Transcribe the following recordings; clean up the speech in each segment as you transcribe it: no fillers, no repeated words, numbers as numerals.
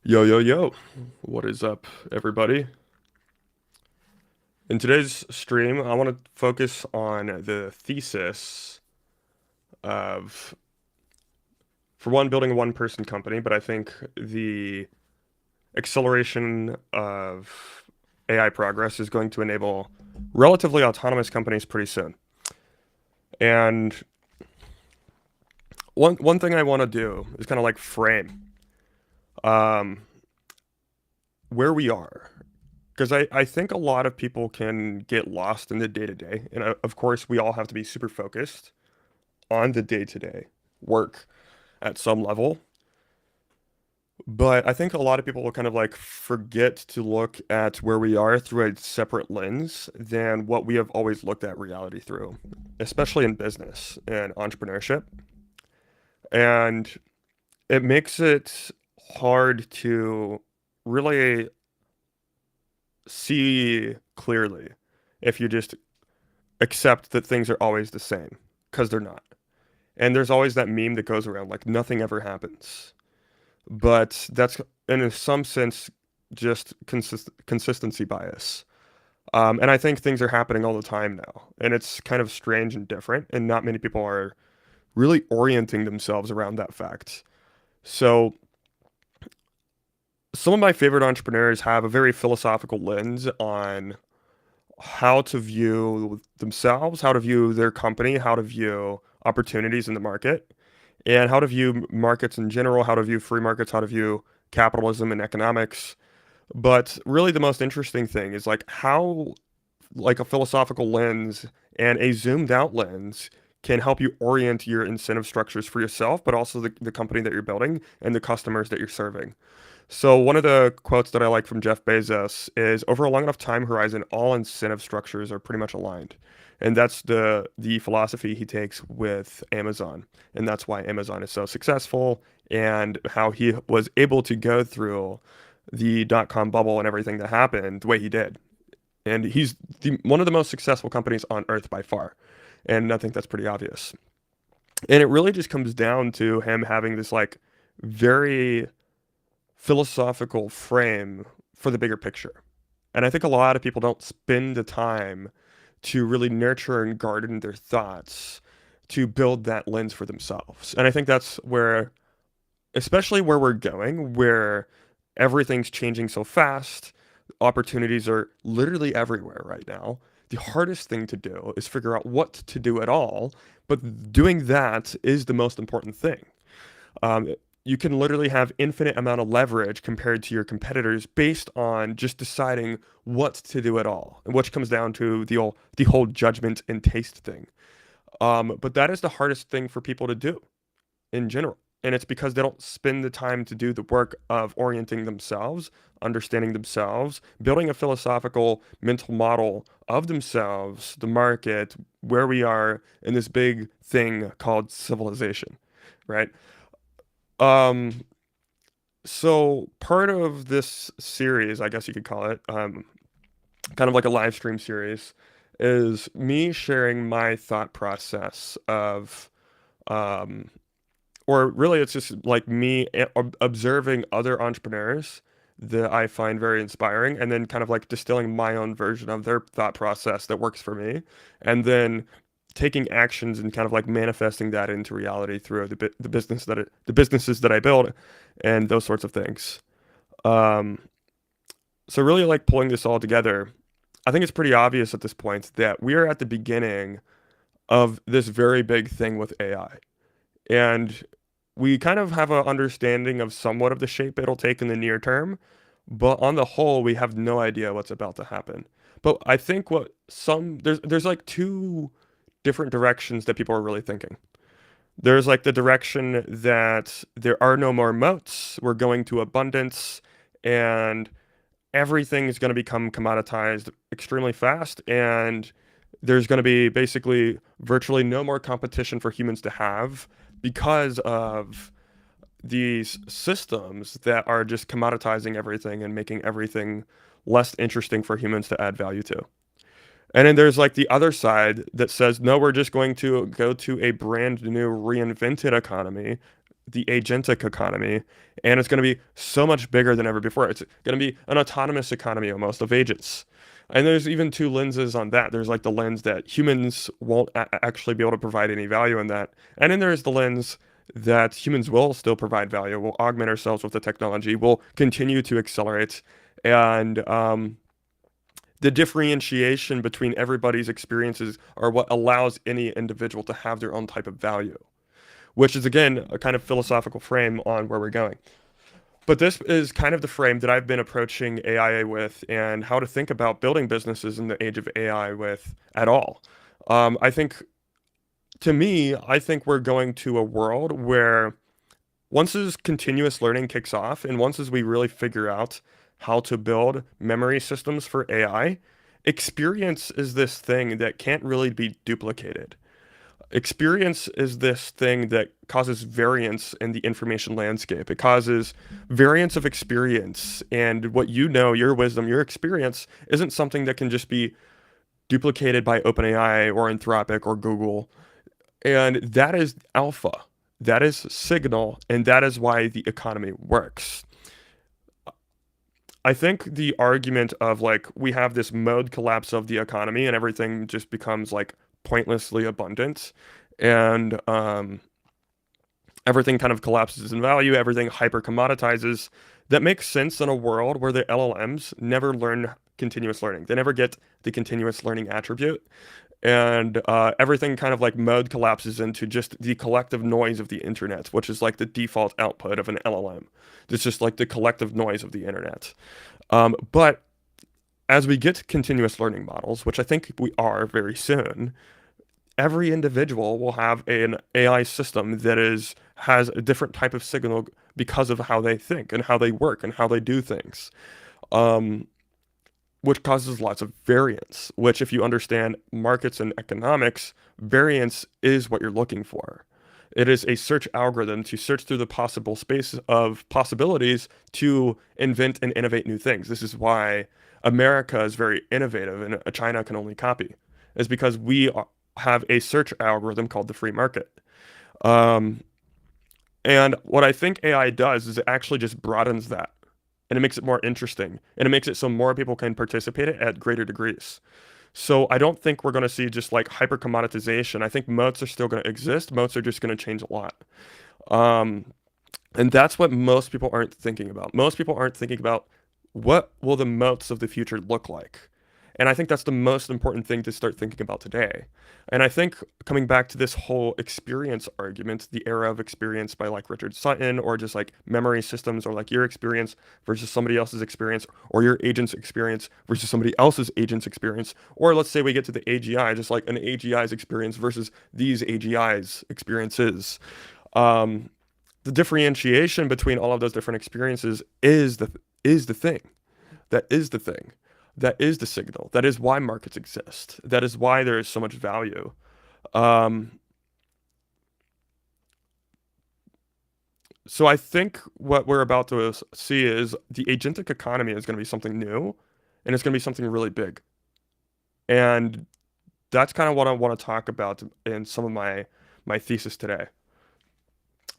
Yo, yo, yo. What is up, everybody? In today's stream, I want to focus on the thesis of, for one, building a one-person company, but I think the acceleration of AI progress is going to enable relatively autonomous companies pretty soon. And one thing I want to do is kind of like frame um, where we are. Because I think a lot of people can get lost in the day to day. And of course, we all have to be super focused on the day to day work at some level. But I think a lot of people will kind of like forget to look at where we are through a separate lens than what we have always looked at reality through, especially in business and entrepreneurship. And it makes it hard to really see clearly if you just accept that things are always the same, because they're not. And there's always that meme that goes around like nothing ever happens. But that's in some sense just consistency bias. And I think things are happening all the time now. And it's kind of strange and different. And not many people are really orienting themselves around that fact. So some of my favorite entrepreneurs have a very philosophical lens on how to view themselves, how to view their company, how to view opportunities in the market, and how to view markets in general, how to view free markets, how to view capitalism and economics. But really, the most interesting thing is like how, like a philosophical lens and a zoomed out lens can help you orient your incentive structures for yourself, but also the company that you're building and the customers that you're serving. So one of the quotes that I like from Jeff Bezos is over a long enough time horizon, all incentive structures are pretty much aligned. And that's the philosophy he takes with Amazon. And that's why Amazon is so successful and how he was able to go through the dot-com bubble and everything that happened the way he did. And he's one of the most successful companies on earth by far. And I think that's pretty obvious. And it really just comes down to him having this like very philosophical frame for the bigger picture. And I think a lot of people don't spend the time to really nurture and garden their thoughts to build that lens for themselves. And I think that's where, especially where we're going, where everything's changing so fast, opportunities are literally everywhere right now. The hardest thing to do is figure out what to do at all, but doing that is the most important thing. You can literally have infinite amount of leverage compared to your competitors based on just deciding what to do at all, and which comes down to the whole judgment and taste thing. But that is the hardest thing for people to do in general. And it's because they don't spend the time to do the work of orienting themselves, understanding themselves, building a philosophical mental model of themselves, the market, where we are in this big thing called civilization, right? Um, so part of this series, I guess you could call it, kind of like a live stream series, is me sharing my thought process of, um, or really it's just like me observing other entrepreneurs that I find very inspiring, and then kind of like distilling my own version of their thought process that works for me, and then taking actions and kind of like manifesting that into reality through the businesses that I build and those sorts of things. Um, so really like pulling this all together, I think it's pretty obvious at this point that we are at the beginning of this very big thing with AI. And we kind of have an understanding of somewhat of the shape it'll take in the near term, but on the whole, we have no idea what's about to happen. But I think what some there's like two different directions that people are really thinking. There's like the direction that there are no more moats, we're going to abundance, and everything is going to become commoditized extremely fast, and there's going to be basically virtually no more competition for humans to have because of these systems that are just commoditizing everything and making everything less interesting for humans to add value to. And then there's like the other side that says, no, we're just going to go to a brand new reinvented economy the agentic economy, and it's going to be so much bigger than ever before. It's going to be an autonomous economy almost of agents. And there's even two lenses on that. There's like the lens that humans won't actually be able to provide any value in that. And then there's the lens that humans will still provide value. We'll augment ourselves with the technology. We'll continue to accelerate. And the differentiation between everybody's experiences are what allows any individual to have their own type of value, which is, again, a kind of philosophical frame on where we're going. But this is kind of the frame that I've been approaching AI with and how to think about building businesses in the age of AI with at all. I think, to me, I think we're going to a world where once this continuous learning kicks off and once as we really figure out how to build memory systems for AI, experience is this thing that can't really be duplicated. Experience is this thing that causes variance in the information landscape. It causes variance of experience. And what you know, your wisdom, your experience isn't something that can just be duplicated by OpenAI or Anthropic or Google. And that is alpha. That is signal. And that is why the economy works. I think the argument of like we have this mode collapse of the economy and everything just becomes like pointlessly abundant and everything kind of collapses in value, everything hyper commoditizes. That makes sense in a world where the LLMs never learn continuous learning. They never get the continuous learning attribute. And everything kind of like mode collapses into just the collective noise of the internet, which is like the default output of an LLM. It's just like the collective noise of the internet. But as we get to continuous learning models, which I think we are very soon, every individual will have an AI system that has a different type of signal because of how they think and how they work and how they do things, which causes lots of variance, which if you understand markets and economics, variance is what you're looking for. It is a search algorithm to search through the possible space of possibilities to invent and innovate new things. This is why America is very innovative and China can only copy. Is because we have a search algorithm called the free market. Um, and what I think AI does is it actually just broadens that and it makes it more interesting and it makes it so more people can participate at greater degrees. So I don't think we're going to see just like hyper commoditization. I think moats are still going to exist. Moats are just going to change a lot. Um, and that's what most people aren't thinking about. Most people aren't thinking about what will the moats of the future look like. And I think that's the most important thing to start thinking about today. And I think coming back to this whole experience argument, the era of experience by like Richard Sutton, or just like memory systems, or like your experience versus somebody else's experience, or your agent's experience versus somebody else's agent's experience, or let's say we get to the AGI, just like an AGI's experience versus these AGI's experiences. Um, the differentiation between all of those different experiences is the thing. That is the thing. That is the signal. That is why markets exist. That is why there is so much value. Um, so I think what we're about to see is the agentic economy is going to be something new, and it's going to be something really big. And that's kind of what I want to talk about in some of my thesis today.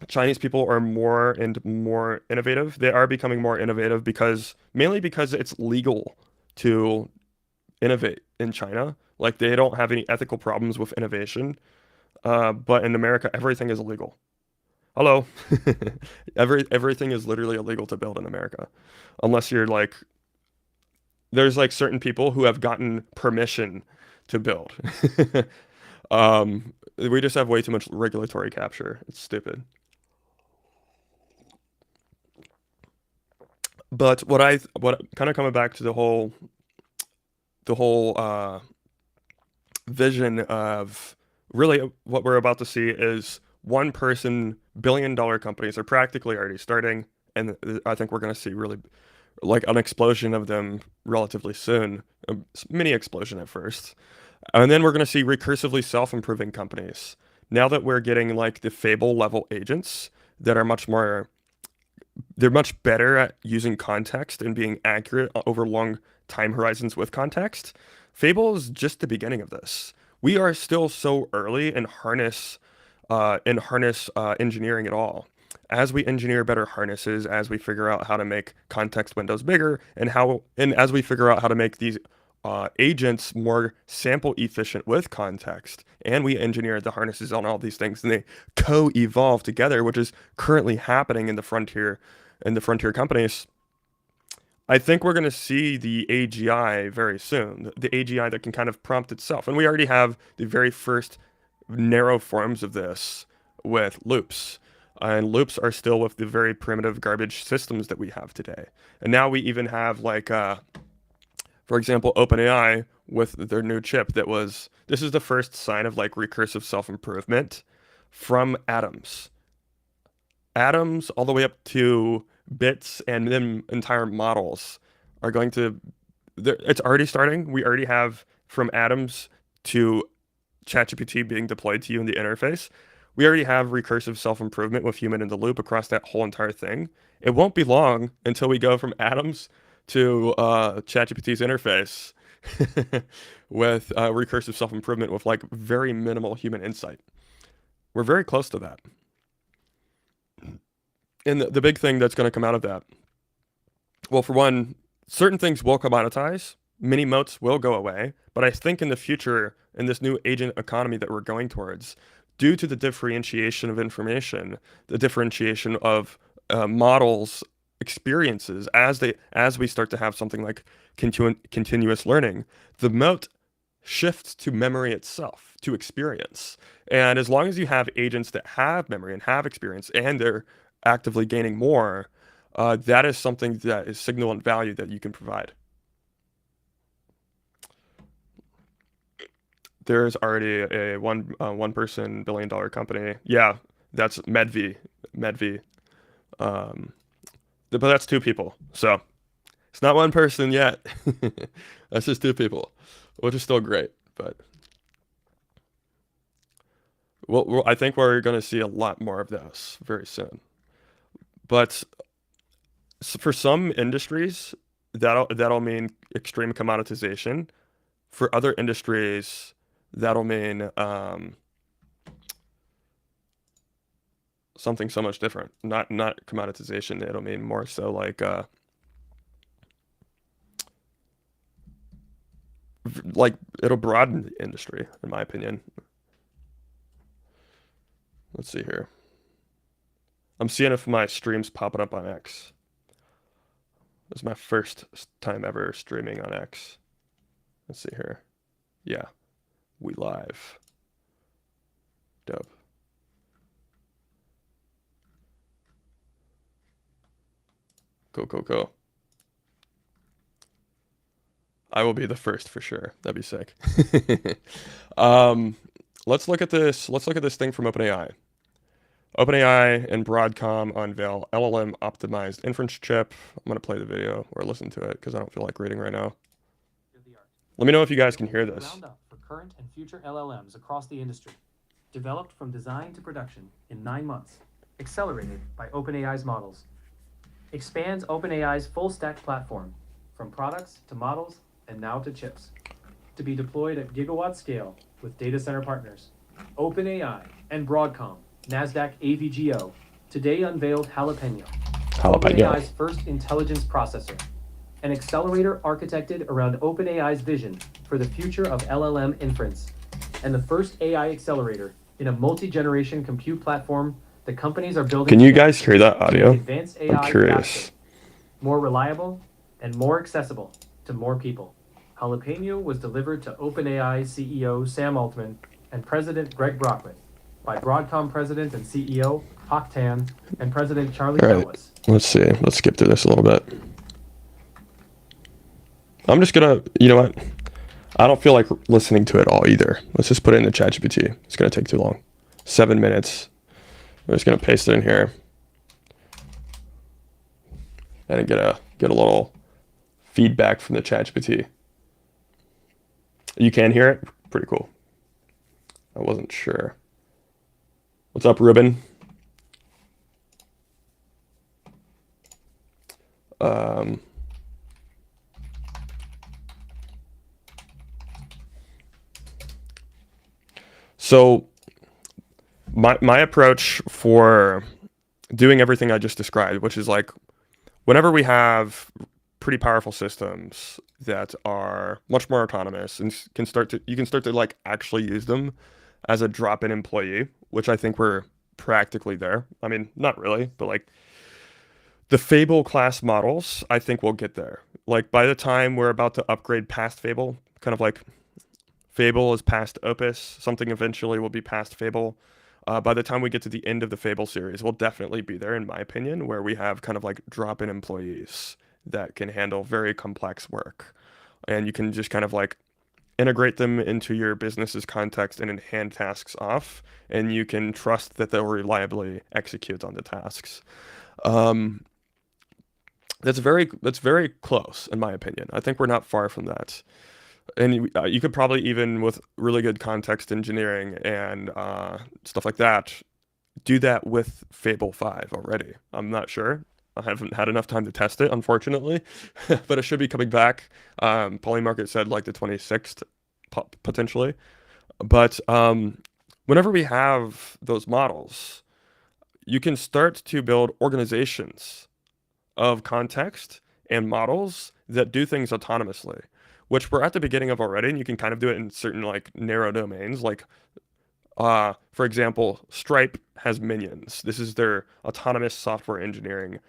Chinese people are more and more innovative. They are becoming more innovative because mainly because it's legal to innovate in China. Like they don't have any ethical problems with innovation. But in America, everything is illegal. Hello. Everything is literally illegal to build in America. Unless you're like there's like certain people who have gotten permission to build. We just have way too much regulatory capture. It's stupid. But what kind of coming back to the whole vision of really what we're about to see is one person billion-dollar companies are practically already starting, and I think we're going to see really like an explosion of them relatively soon, a mini explosion at first, and then we're going to see recursively self-improving companies. Now that we're getting like the Fable level agents that are much more they're much better at using context and being accurate over long time horizons with context. Fable is just the beginning of this. We are still so early in harness engineering at all. as we engineer better harnesses, as we figure out how to make context windows bigger, and as we figure out how to make these agents more sample efficient with context, and we engineer the harnesses on all these things, and they co-evolve together, which is currently happening in the frontier companies. I think we're going to see the AGI very soon, the AGI that can kind of prompt itself. And we already have the very first narrow forms of this with loops. And loops are still with the very primitive garbage systems that we have today. And now we even have like, for example, OpenAI with their new chip this is the first sign of like recursive self-improvement from atoms. Atoms all the way up to bits and then entire models are going to it's already starting. We already have from atoms to ChatGPT being deployed to you in the interface. We already have recursive self-improvement with human in the loop across that whole entire thing. It won't be long until we go from atoms to ChatGPT's interface with recursive self-improvement with like very minimal human insight. We're very close to that. And the big thing that's going to come out of that, well, for one, certain things will commoditize, mini moats will go away, but I think in the future, in this new agent economy that we're going towards, due to the differentiation of information, the differentiation of models, experiences, as we start to have something like continuous learning, the moat shifts to memory itself, to experience. And as long as you have agents that have memory and have experience, and they're actively gaining more, that is something that is signal and value that you can provide. There's already a one person $1 billion company. Yeah, that's Medvi. But that's two people. So it's not one person yet. That's just two people, which is still great. But I think we're going to see a lot more of this very soon. But for some industries, that'll mean extreme commoditization. For other industries, that'll mean something so much different. Not commoditization. It'll mean more so like it'll broaden the industry, in my opinion. Let's see here. I'm seeing if my stream's popping up on X. This is my first time ever streaming on X. Let's see here. Yeah, we live. Dope. Cool. I will be the first for sure. That'd be sick. Let's look at this. Let's look at this thing from OpenAI. OpenAI and Broadcom unveil LLM optimized inference chip. I'm going to play the video or listen to it because I don't feel like reading right now. Let me know if you guys can hear this. Round up for current and future LLMs across the industry. Developed from design to production in 9 months. Accelerated by OpenAI's models. Expands OpenAI's full stack platform from products to models and now to chips. To be deployed at gigawatt scale with data center partners. OpenAI and Broadcom, NASDAQ AVGO, today unveiled Jalapeno. OpenAI's first intelligence processor. An accelerator architected around OpenAI's vision for the future of LLM inference. And the first AI accelerator in a multi-generation compute platform the companies are building. Can you guys hear that audio? Advanced AI I'm curious. faster, more reliable, and more accessible to more people. Jalapeno was delivered to OpenAI CEO Sam Altman and President Greg Brockman by Broadcom President and CEO Hock Tan and President Charlie Ellis. Let's see. Let's skip through this a little bit. I'm just gonna, you know what? I don't feel like listening to it all either. Let's just put it in the ChatGPT. It's gonna take too long. 7 minutes. I'm just gonna paste it in here and get a little feedback from the ChatGPT. You can hear it? Pretty cool. I wasn't sure. What's up, Ruben? So my approach for doing everything I just described, which is like whenever we have pretty powerful systems that are much more autonomous and can start to you can start to like actually use them as a drop-in employee, which I think we're practically there. I mean, not really, but like the Fable class models, I think we'll get there. Like by the time we're about to upgrade past Fable, kind of like Fable is past Opus, something eventually will be past Fable. By the time we get to the end of the Fable series, we'll definitely be there, in my opinion, where we have kind of like drop-in employees that can handle very complex work. And you can just kind of like integrate them into your business's context and then hand tasks off, and you can trust that they'll reliably execute on the tasks. Um, that's very close, in my opinion. I think we're not far from that. And you could probably even with really good context engineering and stuff like that do that with Fable 5 already. I'm not sure. I haven't had enough time to test it, unfortunately, but it should be coming back. Polymarket said like the 26th, potentially. But whenever we have those models, you can start to build organizations of context and models that do things autonomously, which we're at the beginning of already, and you can kind of do it in certain like narrow domains. Like, for example, Stripe has minions. This is their autonomous software engineering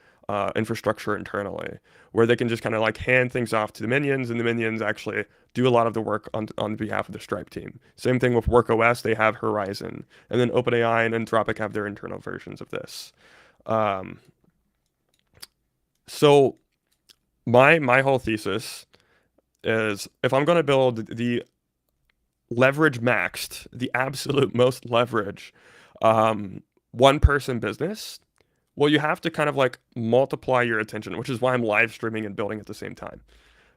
infrastructure internally, where they can just kind of like hand things off to the minions, and the minions actually do a lot of the work on behalf of the Stripe team. Same thing with WorkOS, they have Horizon, and then OpenAI and Anthropic have their internal versions of this. Um, so my whole thesis is if I'm going to build the leverage maxed, the absolute most leverage, one person business, well, you have to kind of like multiply your attention, which is why I'm live streaming and building at the same time.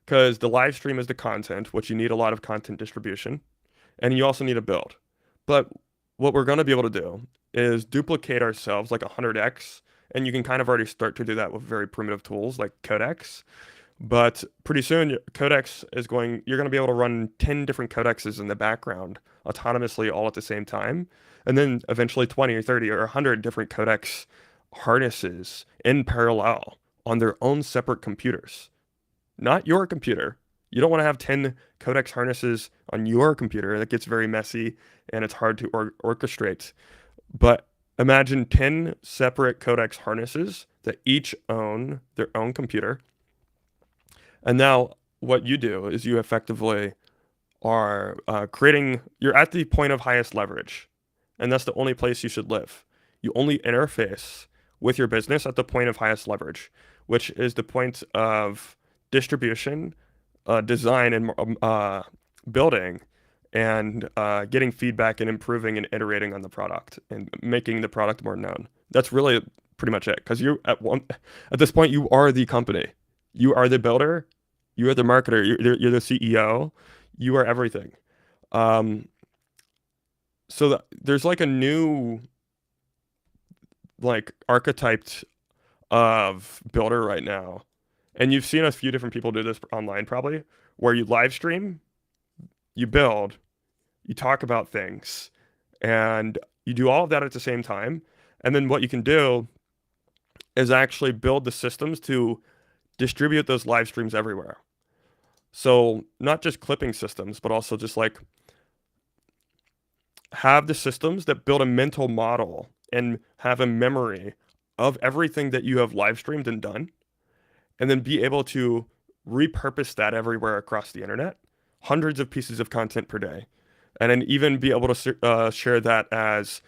Because the live stream is the content, which you need a lot of content distribution, and you also need a build. But what we're going to be able to do is duplicate ourselves like 100x, and you can kind of already start to do that with very primitive tools like Codex. But pretty soon, you're going to be able to run 10 different codexes in the background autonomously all at the same time. And then eventually 20 or 30 or 100 different codex harnesses in parallel on their own separate computers, not your computer. You don't want to have 10 codex harnesses on your computer. That gets very messy and it's hard to orchestrate. But imagine 10 separate codex harnesses that each own their own computer. And now what you do is you effectively are you're at the point of highest leverage. And that's the only place you should live. You only interface with your business at the point of highest leverage, which is the point of distribution, design, and building, and getting feedback and improving and iterating on the product and making the product more known. That's really pretty much it. Because at this point, you are the company. You are the builder. You are the marketer. You're the CEO. You are everything. Um, so there's like a new like archetyped of builder right now. And you've seen a few different people do this online probably, where you live stream, you build, you talk about things, and you do all of that at the same time. And then what you can do is actually build the systems to distribute those live streams everywhere. So not just clipping systems, but also just like have the systems that build a mental model and have a memory of everything that you have live streamed and done, and then be able to repurpose that everywhere across the internet, hundreds of pieces of content per day, and then even be able to share that as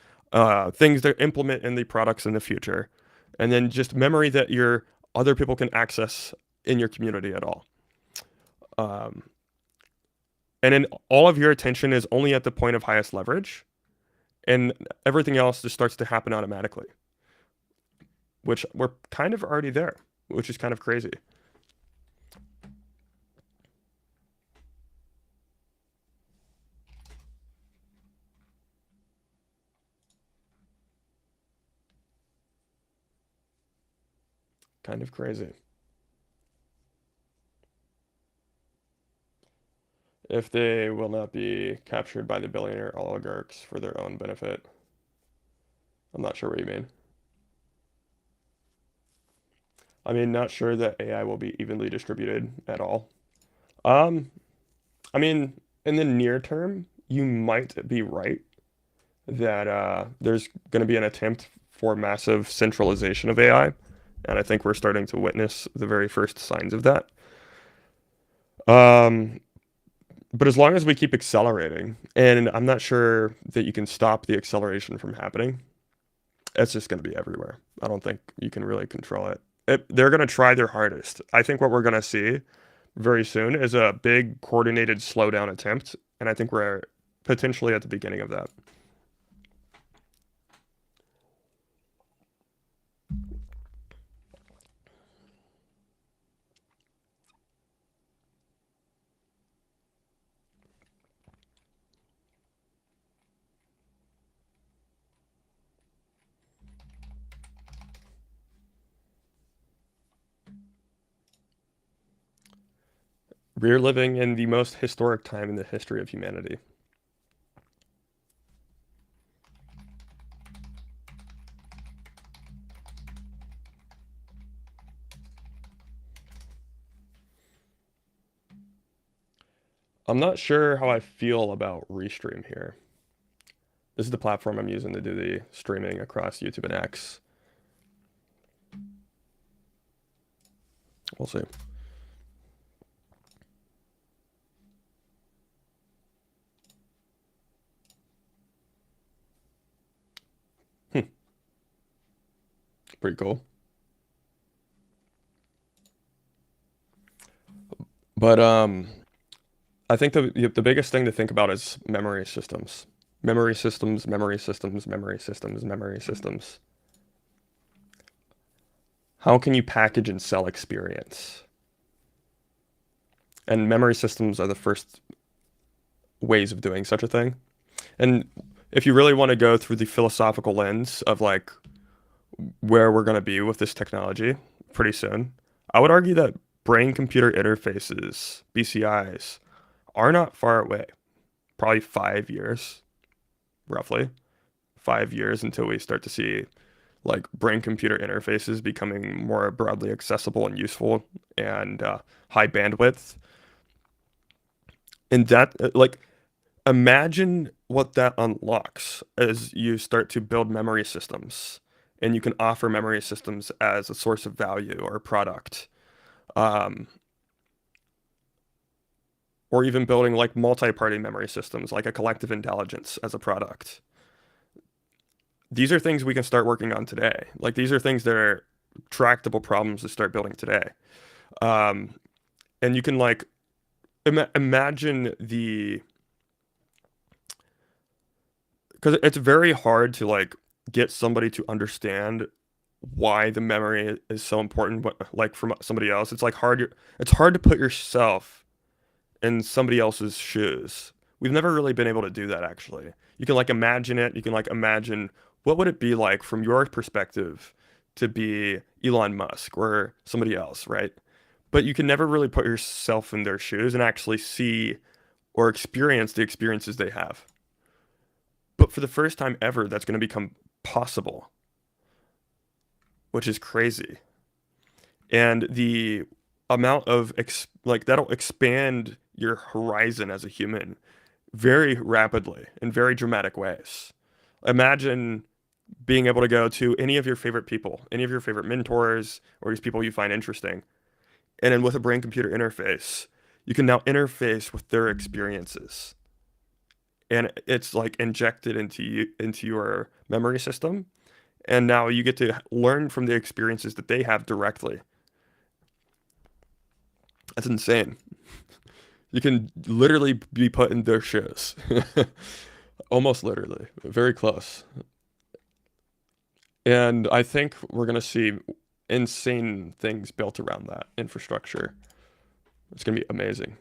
things that implement in the products in the future, and then just memory that your other people can access in your community at all. Um, and then all of your attention is only at the point of highest leverage, and everything else just starts to happen automatically, which we're kind of already there, which is kind of crazy. Kind of crazy. If they will not be captured by the billionaire oligarchs for their own benefit. I'm not sure what you mean. I mean, not sure that AI will be evenly distributed at all. Um, I mean, in the near term, you might be right that there's going to be an attempt for massive centralization of AI, and I think we're starting to witness the very first signs of that. Um, but as long as we keep accelerating, and I'm not sure that you can stop the acceleration from happening, it's just going to be everywhere. I don't think you can really control it. They're going to try their hardest. I think what we're going to see very soon is a big coordinated slowdown attempt, and I think we're potentially at the beginning of that. We're living in the most historic time in the history of humanity. I'm not sure how I feel about Restream here. This is the platform I'm using to do the streaming across YouTube and X. We'll see. Pretty cool. But I think the biggest thing to think about is memory systems. Memory systems, memory systems, memory systems, memory systems. How can you package and sell experience? And memory systems are the first ways of doing such a thing. And if you really want to go through the philosophical lens of like where we're going to be with this technology pretty soon, I would argue that brain-computer interfaces, BCIs, are not far away. Probably 5 years, roughly. 5 years until we start to see like brain-computer interfaces becoming more broadly accessible and useful and high bandwidth. And that, like, imagine what that unlocks as you start to build memory systems and you can offer memory systems as a source of value or a product. Um, or even building like multi-party memory systems, like a collective intelligence as a product. These are things we can start working on today. Like these are things that are tractable problems to start building today. Um, and you can like imagine the because it's very hard to like get somebody to understand why the memory is so important, like from somebody else. It's like hard. It's hard to put yourself in somebody else's shoes. We've never really been able to do that actually. You can like imagine it. You can like imagine what would it be like from your perspective to be Elon Musk or somebody else, right? But you can never really put yourself in their shoes and actually see or experience the experiences they have. But for the first time ever, that's going to become possible, which is crazy. And the amount of like that'll expand your horizon as a human very rapidly in very dramatic ways. Imagine being able to go to any of your favorite people, any of your favorite mentors, or these people you find interesting, and then with a brain-computer interface, you can now interface with their experiences, and it's like injected into your memory system, and now you get to learn from the experiences that they have directly. That's insane. You can literally be put in their shoes. Almost literally. Very close. And I think we're going to see insane things built around that infrastructure. It's going to be amazing.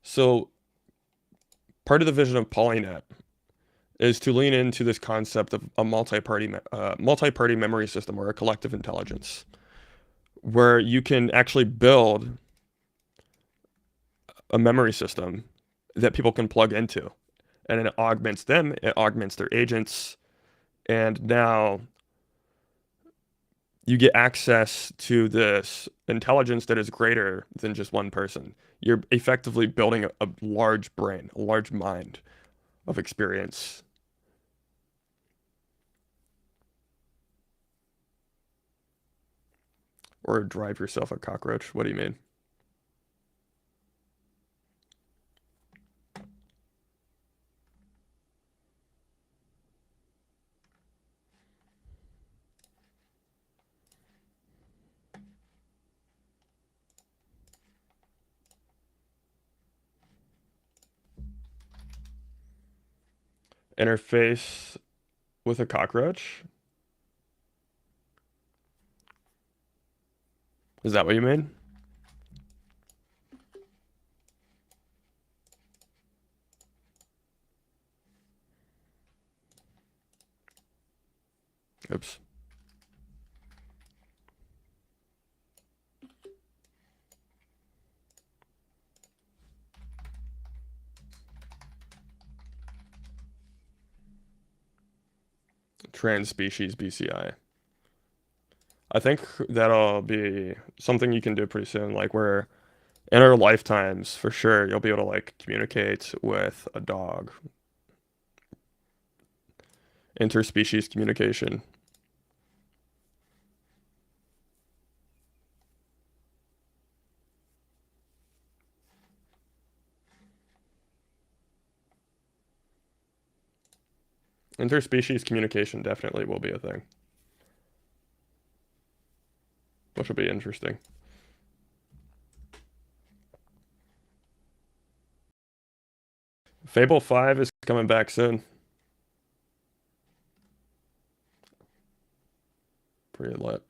So, part of the vision of Polynet is to lean into this concept of a multi-party memory system or a collective intelligence, where you can actually build a memory system that people can plug into. and it augments them, it augments their agents, and now you get access to this intelligence that is greater than just one person. You're effectively building a large brain, a large mind of experience. Or drive yourself a cockroach. What do you mean? Interface with a cockroach? Is that what you mean? Oops. Trans-species BCI. I think that'll be something you can do pretty soon, like where in our lifetimes, for sure, you'll be able to like communicate with a dog. Interspecies communication. Interspecies communication definitely will be a thing, which will be interesting. Fable 5 is coming back soon. Pretty lit.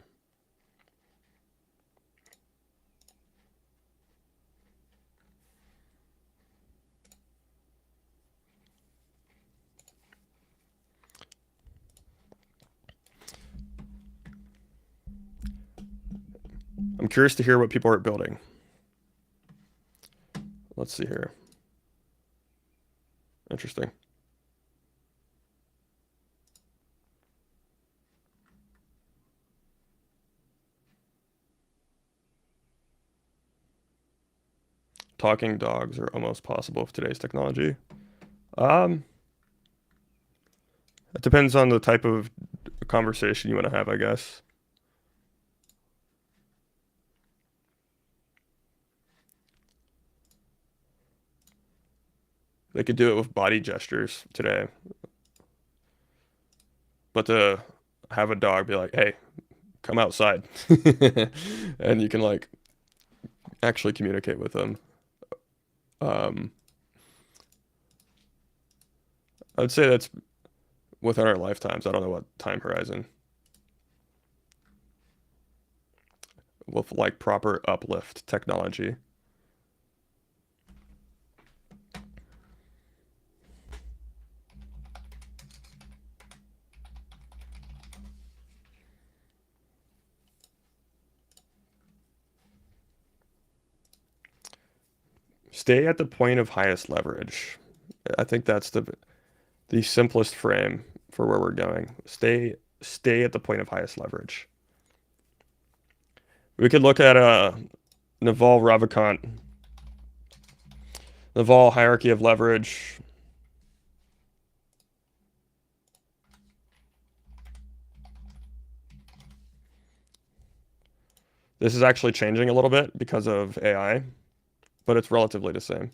I'm curious to hear what people are building. Let's see here. Interesting. Talking dogs are almost possible with today's technology. Um, it depends on the type of conversation you want to have, I guess. They could do it with body gestures today. But to have a dog be like, hey, come outside. And you can like actually communicate with them. Um, I would say that's within our lifetimes. I don't know what time horizon. With like proper uplift technology. Stay at the point of highest leverage. I think that's the simplest frame for where we're going. Stay at the point of highest leverage. We could look at Naval Ravikant, Naval hierarchy of leverage. This is actually changing a little bit because of AI, but it's relatively the same.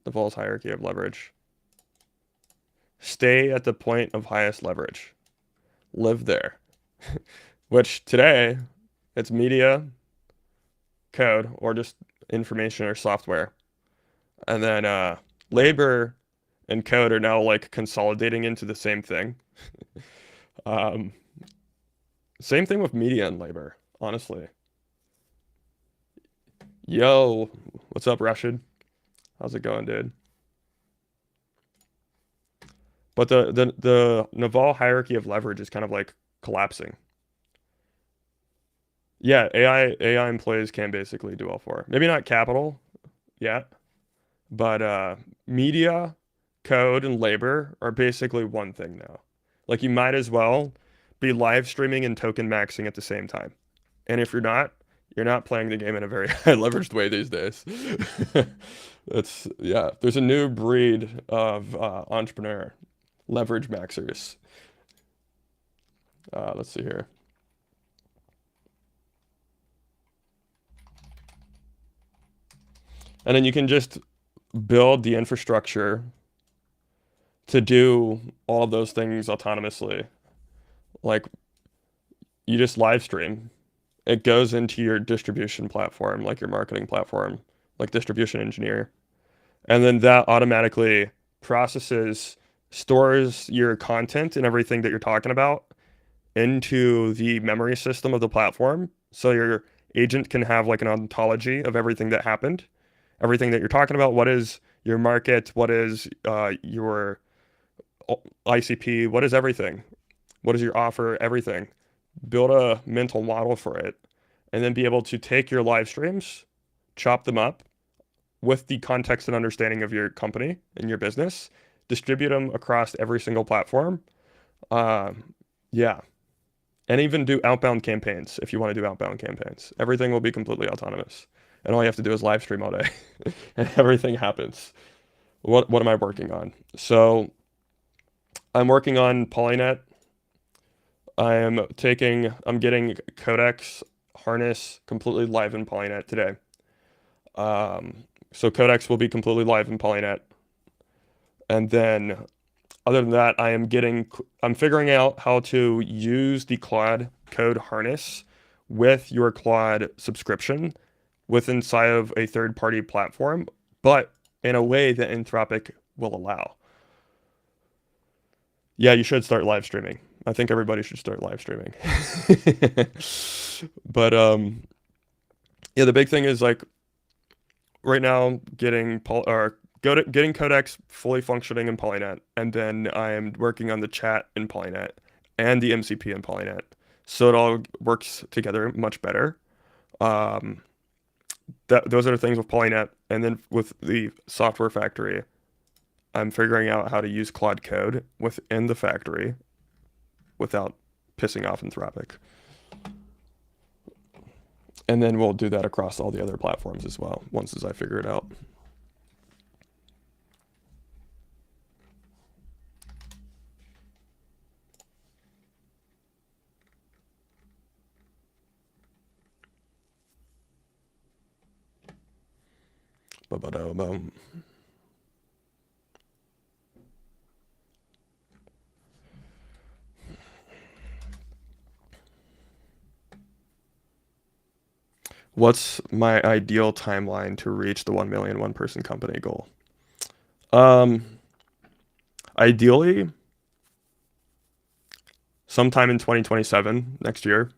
Naval's hierarchy of leverage. Stay at the point of highest leverage. Live there. Which today, it's media, code, or just information or software. And then labor and code are now like consolidating into the same thing. Um, Same thing with media and labor, honestly. Yo, what's up, Rashid? How's it going, dude? But the Naval hierarchy of leverage is kind of like collapsing. Yeah, AI employees can basically do all four. Maybe not capital yet, but media, code, and labor are basically one thing now. Like you might as well be live streaming and token maxing at the same time. And if you're not playing the game in a very high leveraged way these days. Yeah, there's a new breed of entrepreneur, leverage maxers. Let's see here. And then you can just build the infrastructure to do all of those things autonomously. Like you just live stream. It goes into your distribution platform, like your marketing platform, like distribution engineer. And then that automatically processes, stores your content and everything that you're talking about into the memory system of the platform. So your agent can have like an ontology of everything that happened, everything that you're talking about. What is your market? What is your ICP? What is everything? What is your offer? Everything. Build a mental model for it, and then be able to take your live streams, chop them up with the context and understanding of your company and your business, distribute them across every single platform. Yeah. And even do outbound campaigns if you want to do outbound campaigns. Everything will be completely autonomous. And all you have to do is live stream all day and everything happens. What am I working on? So I'm working on Polynet. I'm getting Codex harness completely live in Polynet today. So Codex will be completely live in Polynet. And then other than that, I'm figuring out how to use the Claude Code harness with your Claude subscription inside of a third-party platform, but in a way that Anthropic will allow. Yeah, you should start live streaming. I think everybody should start live streaming. But yeah, the big thing is like right now getting Codex fully functioning in Polynet, and then I am working on the chat in Polynet and the MCP in Polynet, so it all works together much better. Those are the things with Polynet, and then with the software factory, I'm figuring out how to use Claude Code within the factory without pissing off Anthropic. And then we'll do that across all the other platforms as well, once as I figure it out. Ba-ba-da-bum. What's my ideal timeline to reach the 1 million one person company goal? Ideally, sometime in 2027, next year.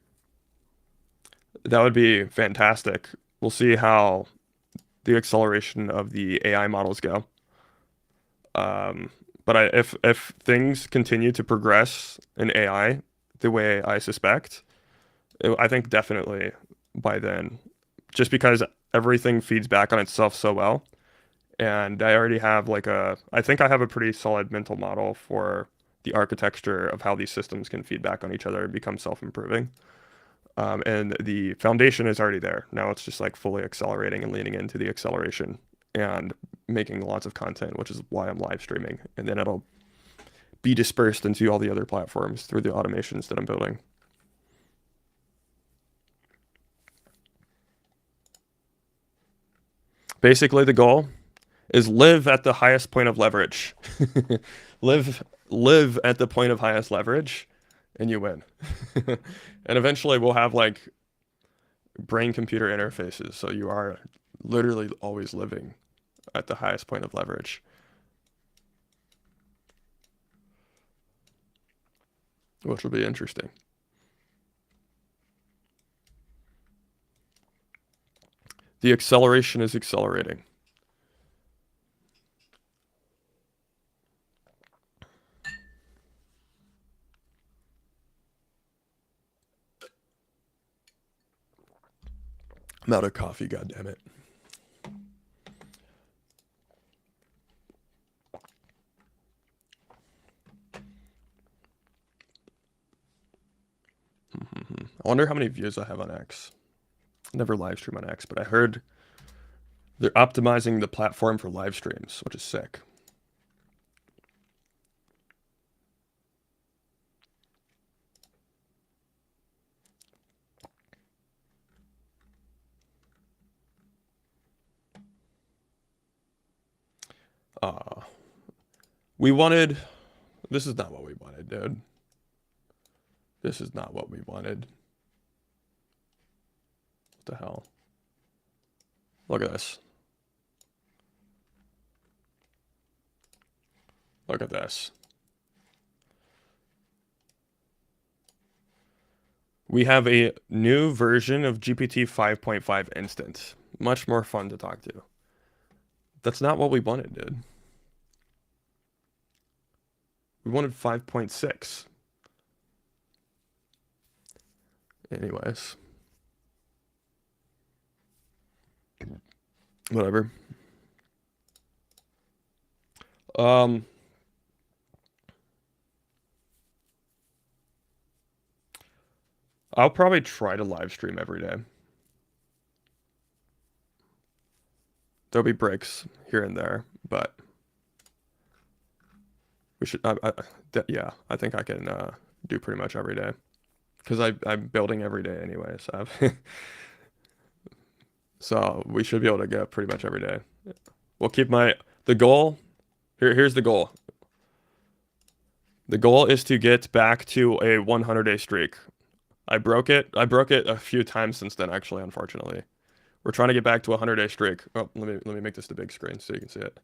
That would be fantastic. We'll see how the acceleration of the AI models go. But if things continue to progress in AI the way I suspect, I think definitely by then, just because everything feeds back on itself so well. And I think I have a pretty solid mental model for the architecture of how these systems can feed back on each other and become self-improving. And the foundation is already there. Now it's just like fully accelerating and leaning into the acceleration and making lots of content, which is why I'm live streaming. And then it'll be dispersed into all the other platforms through the automations that I'm building. Basically, the goal is live at the highest point of leverage. live at the point of highest leverage and you win. And eventually we'll have like brain computer interfaces, so you are literally always living at the highest point of leverage. Which will be interesting. The acceleration is accelerating. I'm out of coffee, goddammit. I wonder how many views I have on X. Never live stream on X, but I heard they're optimizing the platform for live streams, which is sick. We wanted... This is not what we wanted, dude. This is not what we wanted. What the hell? Look at this. Look at this. We have a new version of GPT 5.5 Instant. Much more fun to talk to. That's not what we wanted, dude. We wanted 5.6. Anyways. Whatever. I'll probably try to live stream every day. There'll be breaks here and there, but we should. Yeah, I think I can do pretty much every day because I'm building every day anyway. So so we should be able to get pretty much every day. We'll keep the goal. Here's the goal. The goal is to get back to a 100-day streak. I broke it a few times since then, actually, unfortunately. We're trying to get back to a 100-day streak. Oh, let me make this the big screen so you can see it.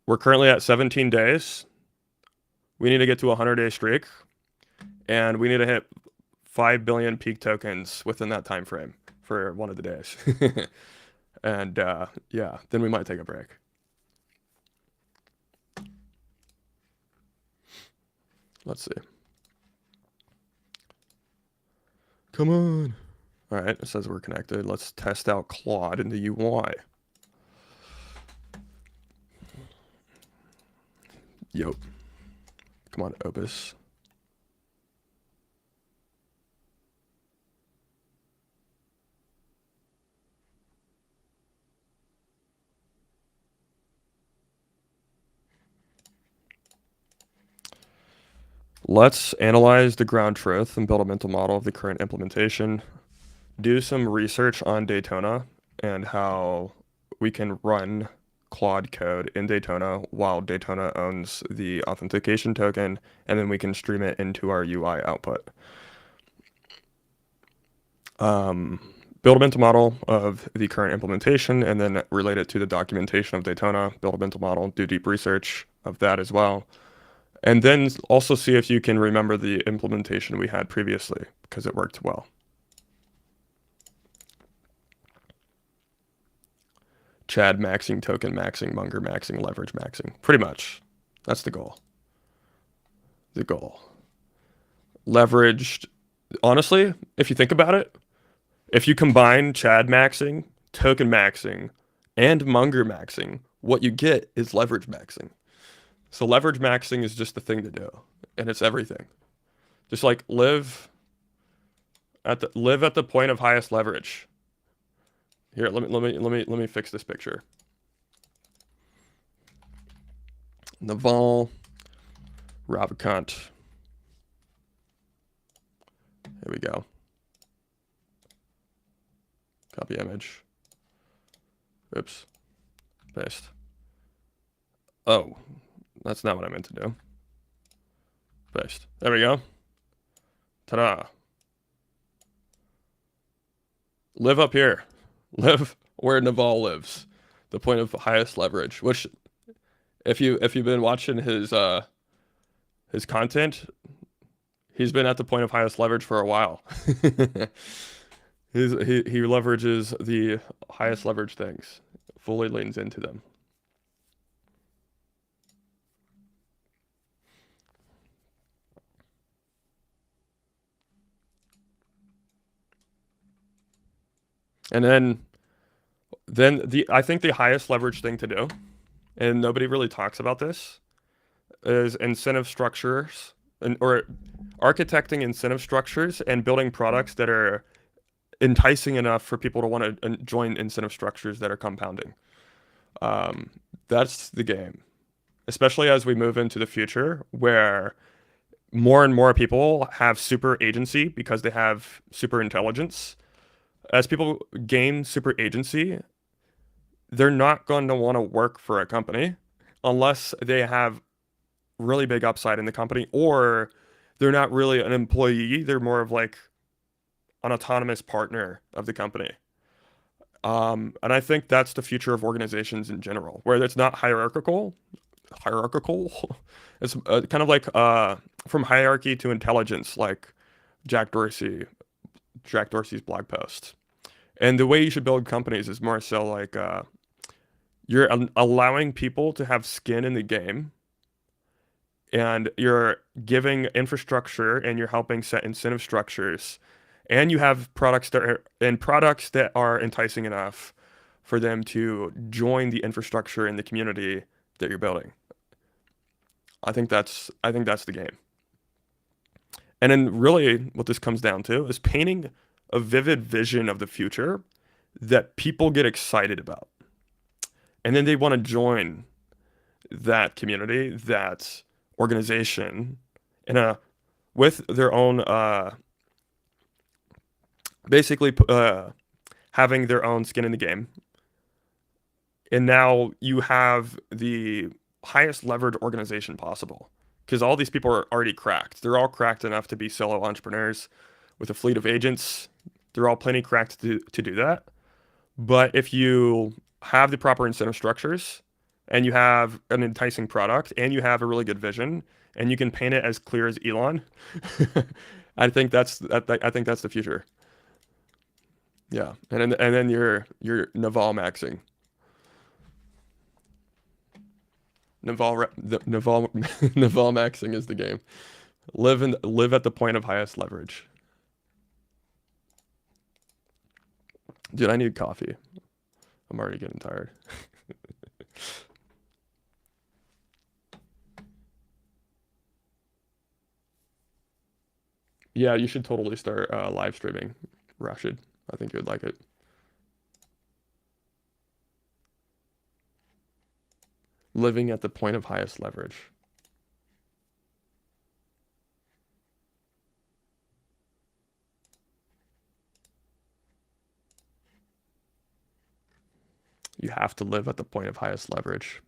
We're currently at 17 days. We need to get to a 100-day streak, and we need to hit 5 billion peak tokens within that time frame for one of the days. And yeah, then we might take a break. Let's see. Come on. All right, it says we're connected. Let's test out Claude in the UI. Yo. Come on, Opus. Let's analyze the ground truth and build a mental model of the current implementation. Do some research on Daytona and how we can run Claude code in Daytona while Daytona owns the authentication token, and then we can stream it into our UI output. Build a mental model of the current implementation and then relate it to the documentation of Daytona. Build a mental model, do deep research of that as well. And then also see if you can remember the implementation we had previously, because it worked well. Chad maxing, token maxing, Munger maxing, leverage maxing. Pretty much. That's the goal. The goal. Leveraged. Honestly, if you think about it, if you combine Chad maxing, token maxing, and Munger maxing, what you get is leverage maxing. So leverage maxing is just the thing to do, and it's everything. Just like live at the point of highest leverage. Here, let me fix this picture. Naval, Ravikant. Here we go. Copy image. Oops. Paste. Oh. That's not what I meant to do. Paste. There we go. Ta-da. Live up here. Live where Naval lives. The point of highest leverage. Which, if you've been watching his content, he's been at the point of highest leverage for a while. He leverages the highest leverage things. Fully leans into them. And then I think the highest leverage thing to do, and nobody really talks about this, is incentive structures, or architecting incentive structures and building products that are enticing enough for people to want to join incentive structures that are compounding. Um, that's the game, especially as we move into the future where more and more people have super agency because they have super intelligence. As people gain super agency, they're not going to want to work for a company unless they have really big upside in the company, or they're not really an employee. They're more of like an autonomous partner of the company. And I think that's the future of organizations in general, where it's not hierarchical. Hierarchical. It's kind of like from hierarchy to intelligence, like Jack Dorsey, Jack Dorsey's blog post. And the way you should build companies is more so like you're allowing people to have skin in the game, and you're giving infrastructure and you're helping set incentive structures, and you have products that are enticing enough for them to join the infrastructure in the community that you're building. I think that's the game. And then really what this comes down to is painting a vivid vision of the future that people get excited about. And then they want to join that community, that organization in a with their own basically having their own skin in the game. And now you have the highest levered organization possible because all these people are already cracked. They're all cracked enough to be solo entrepreneurs with a fleet of agents. They're all plenty cracked to do that. But if you have the proper incentive structures and you have an enticing product and you have a really good vision and you can paint it as clear as Elon, I think that's the future. Yeah, and then you're Naval maxing. Naval Naval maxing is the game. Live at the point of highest leverage. Dude, I need coffee. I'm already getting tired. Yeah, you should totally start live streaming, Rashid. I think you would like it. Living at the point of highest leverage. You have to live at the point of highest leverage.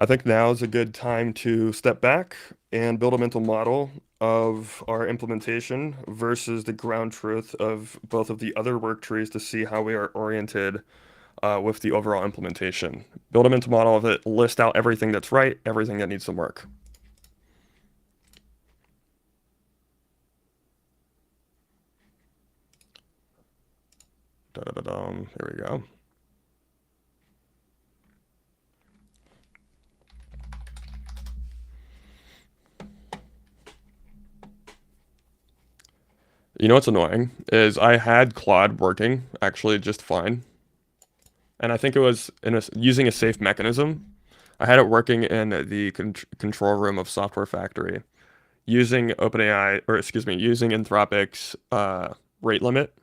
I think now is a good time to step back and build a mental model of our implementation versus the ground truth of both of the other work trees to see how we are oriented with the overall implementation. Build a mental model of it, list out everything that's right, everything that needs some work. Da-da-da-dum. Here we go. You know what's annoying is I had Claude working actually just fine, and I think it was using a safe mechanism. I had it working in the control room of Software Factory using OpenAI, or excuse me, using Anthropic's rate limit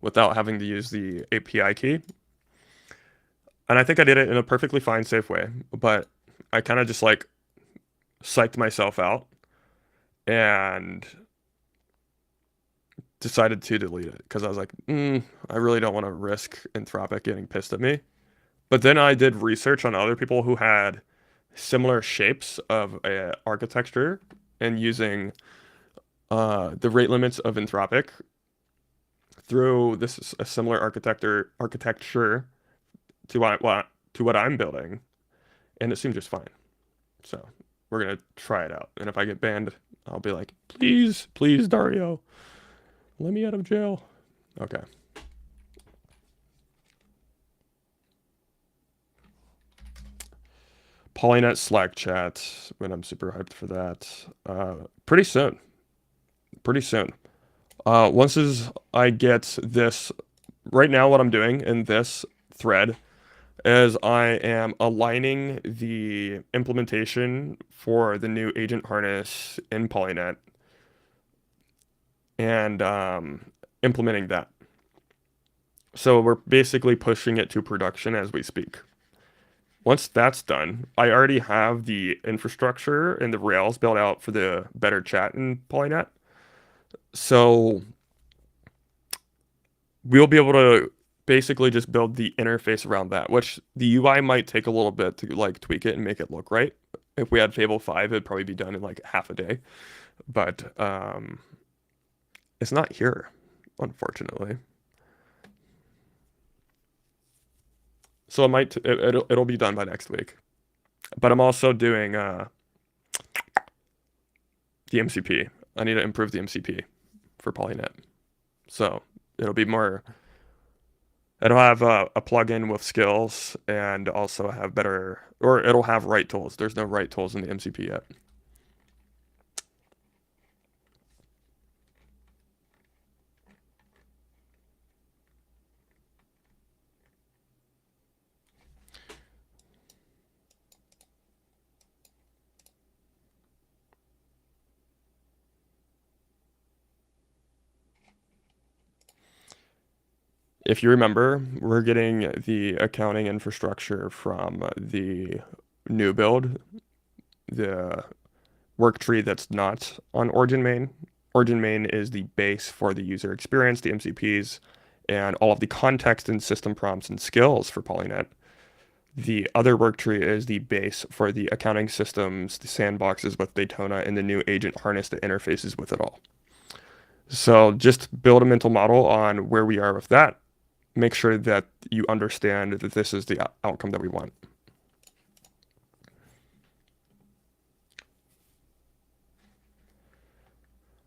without having to use the API key. And I think I did it in a perfectly fine, safe way, but I kind of just like psyched myself out and decided to delete it because I was like, I really don't want to risk Anthropic getting pissed at me. But then I did research on other people who had similar shapes of architecture and using the rate limits of Anthropic through this a similar architecture to what I'm building, and it seemed just fine. So we're gonna try it out, and if I get banned, I'll be like, please, please, Dario, let me out of jail. Okay. Polynet Slack chat when I'm super hyped for that. Pretty soon. Pretty soon. Once as I get this, right now what I'm doing in this thread is I am aligning the implementation for the new agent harness in Polynet and implementing that. So we're basically pushing it to production as we speak. Once that's done, I already have the infrastructure and the Rails built out for the better chat in Polynet. So we'll be able to basically just build the interface around that, which the UI might take a little bit to like tweak it and make it look right. If we had Fable 5, it'd probably be done in like half a day. But it's not here, unfortunately. So it'll be done by next week. But I'm also doing the MCP. I need to improve the MCP for Polynet. So it'll be more. It'll have a plugin with skills and also have better, or it'll have write tools. There's no write tools in the MCP yet. If you remember, we're getting the accounting infrastructure from the new build, the work tree that's not on Origin main. Origin main is the base for the user experience, the MCPs, and all of the context and system prompts and skills for Polynet. The other work tree is the base for the accounting systems, the sandboxes with Daytona, and the new agent harness that interfaces with it all. So just build a mental model on where we are with that. Make sure that you understand that this is the outcome that we want.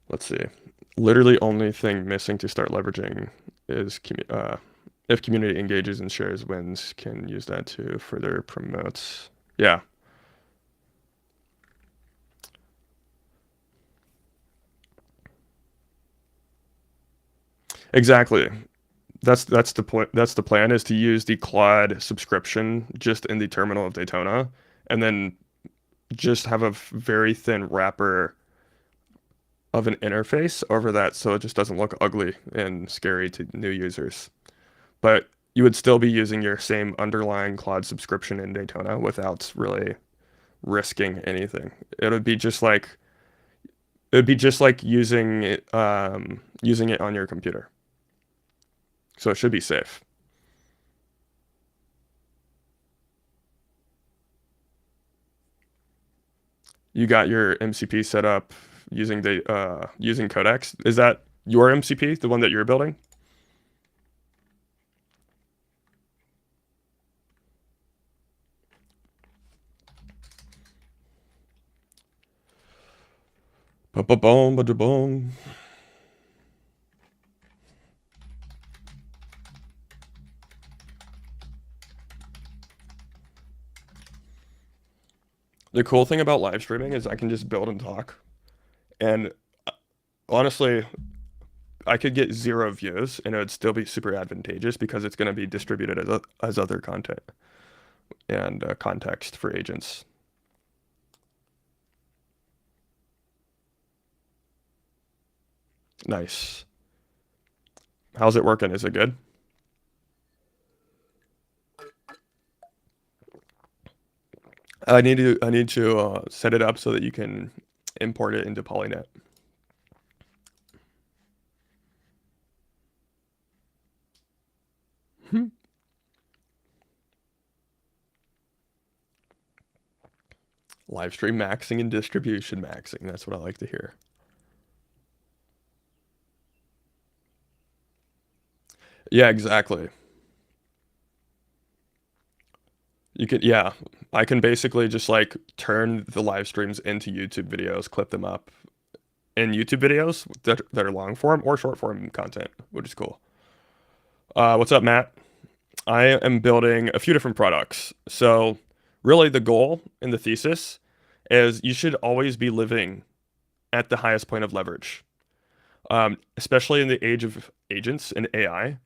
Let's see. Literally only thing missing to start leveraging is if community engages and shares wins, can use that to further promote. Yeah, exactly. That's the point. That's the plan is to use the Claude subscription just in the terminal of Daytona, and then just have a very thin wrapper of an interface over that so it just doesn't look ugly and scary to new users. But you would still be using your same underlying Claude subscription in Daytona without really risking anything. It would be just like using it on your computer. So it should be safe. You got your MCP set up using using Codex. Is that your MCP, the one that you're building? Ba-ba-boom, ba-da-boom. The cool thing about live streaming is I can just build and talk. And honestly, I could get 0 views and it would still be super advantageous because it's going to be distributed as other content and context for agents. Nice. How's it working? Is it good? I need to set it up so that you can import it into Polynet. Live stream maxing and distribution maxing. That's what I like to hear. Yeah, exactly. You could, yeah, I can basically just like turn the live streams into YouTube videos, clip them up in YouTube videos that are long form or short form content, which is cool. What's up, Matt? I am building a few different products. So, really, the goal and the thesis is you should always be living at the highest point of leverage. Especially in the age of agents and AI.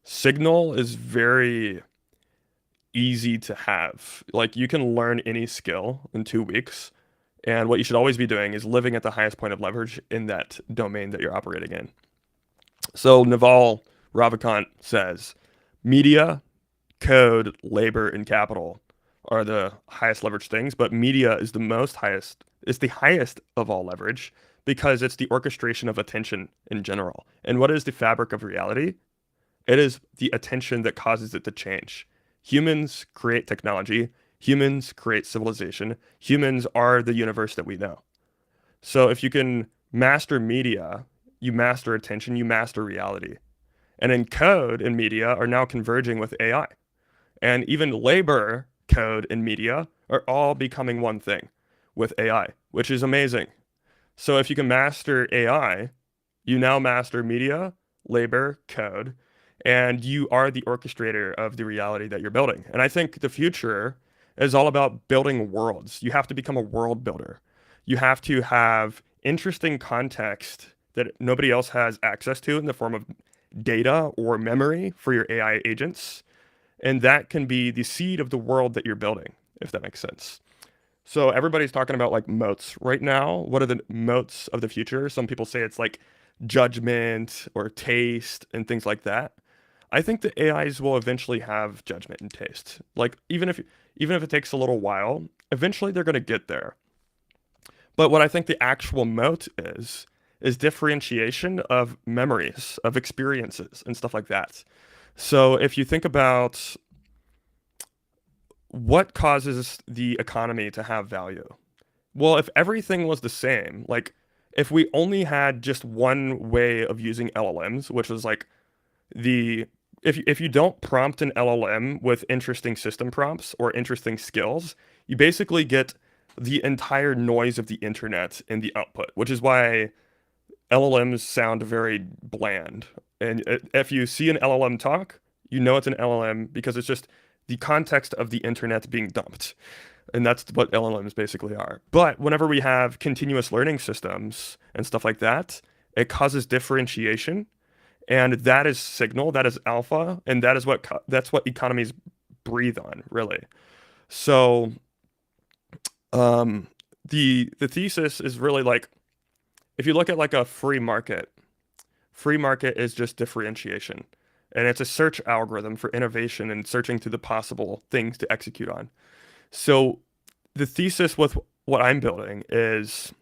Signal is very easy to have. Like you can learn any skill in 2 weeks. And what you should always be doing is living at the highest point of leverage in that domain that you're operating in. So Naval Ravikant says media, code, labor, and capital are the highest leverage things, but media is it's the highest of all leverage because it's the orchestration of attention in general. And what is the fabric of reality? It is the attention that causes it to change. Humans create technology, humans create civilization, humans are the universe that we know. So if you can master media, you master attention, you master reality. And in code and media are now converging with AI. And even labor, code, and media are all becoming one thing with AI, which is amazing. So if you can master AI, you now master media, labor, code, and you are the orchestrator of the reality that you're building. And I think the future is all about building worlds. You have to become a world builder. You have to have interesting context that nobody else has access to in the form of data or memory for your AI agents. And that can be the seed of the world that you're building, if that makes sense. So everybody's talking about like moats right now. What are the moats of the future? Some people say it's like judgment or taste and things like that. I think the AIs will eventually have judgment and taste. Like even if it takes a little while, eventually they're going to get there. But what I think the actual moat is differentiation of memories, of experiences and stuff like that. So if you think about what causes the economy to have value? Well, if everything was the same, like if we only had just one way of using LLMs, which was like the if you don't prompt an LLM with interesting system prompts or interesting skills, you basically get the entire noise of the internet in the output, which is why LLMs sound very bland. And if you see an LLM talk, you know it's an LLM because it's just the context of the internet being dumped. And that's what LLMs basically are. But whenever we have continuous learning systems and stuff like that, it causes differentiation. And that is signal, that is alpha, and that's what economies breathe on, really. So the thesis is really like if you look at like a free market is just differentiation. And it's a search algorithm for innovation and searching through the possible things to execute on. So the thesis with what I'm building is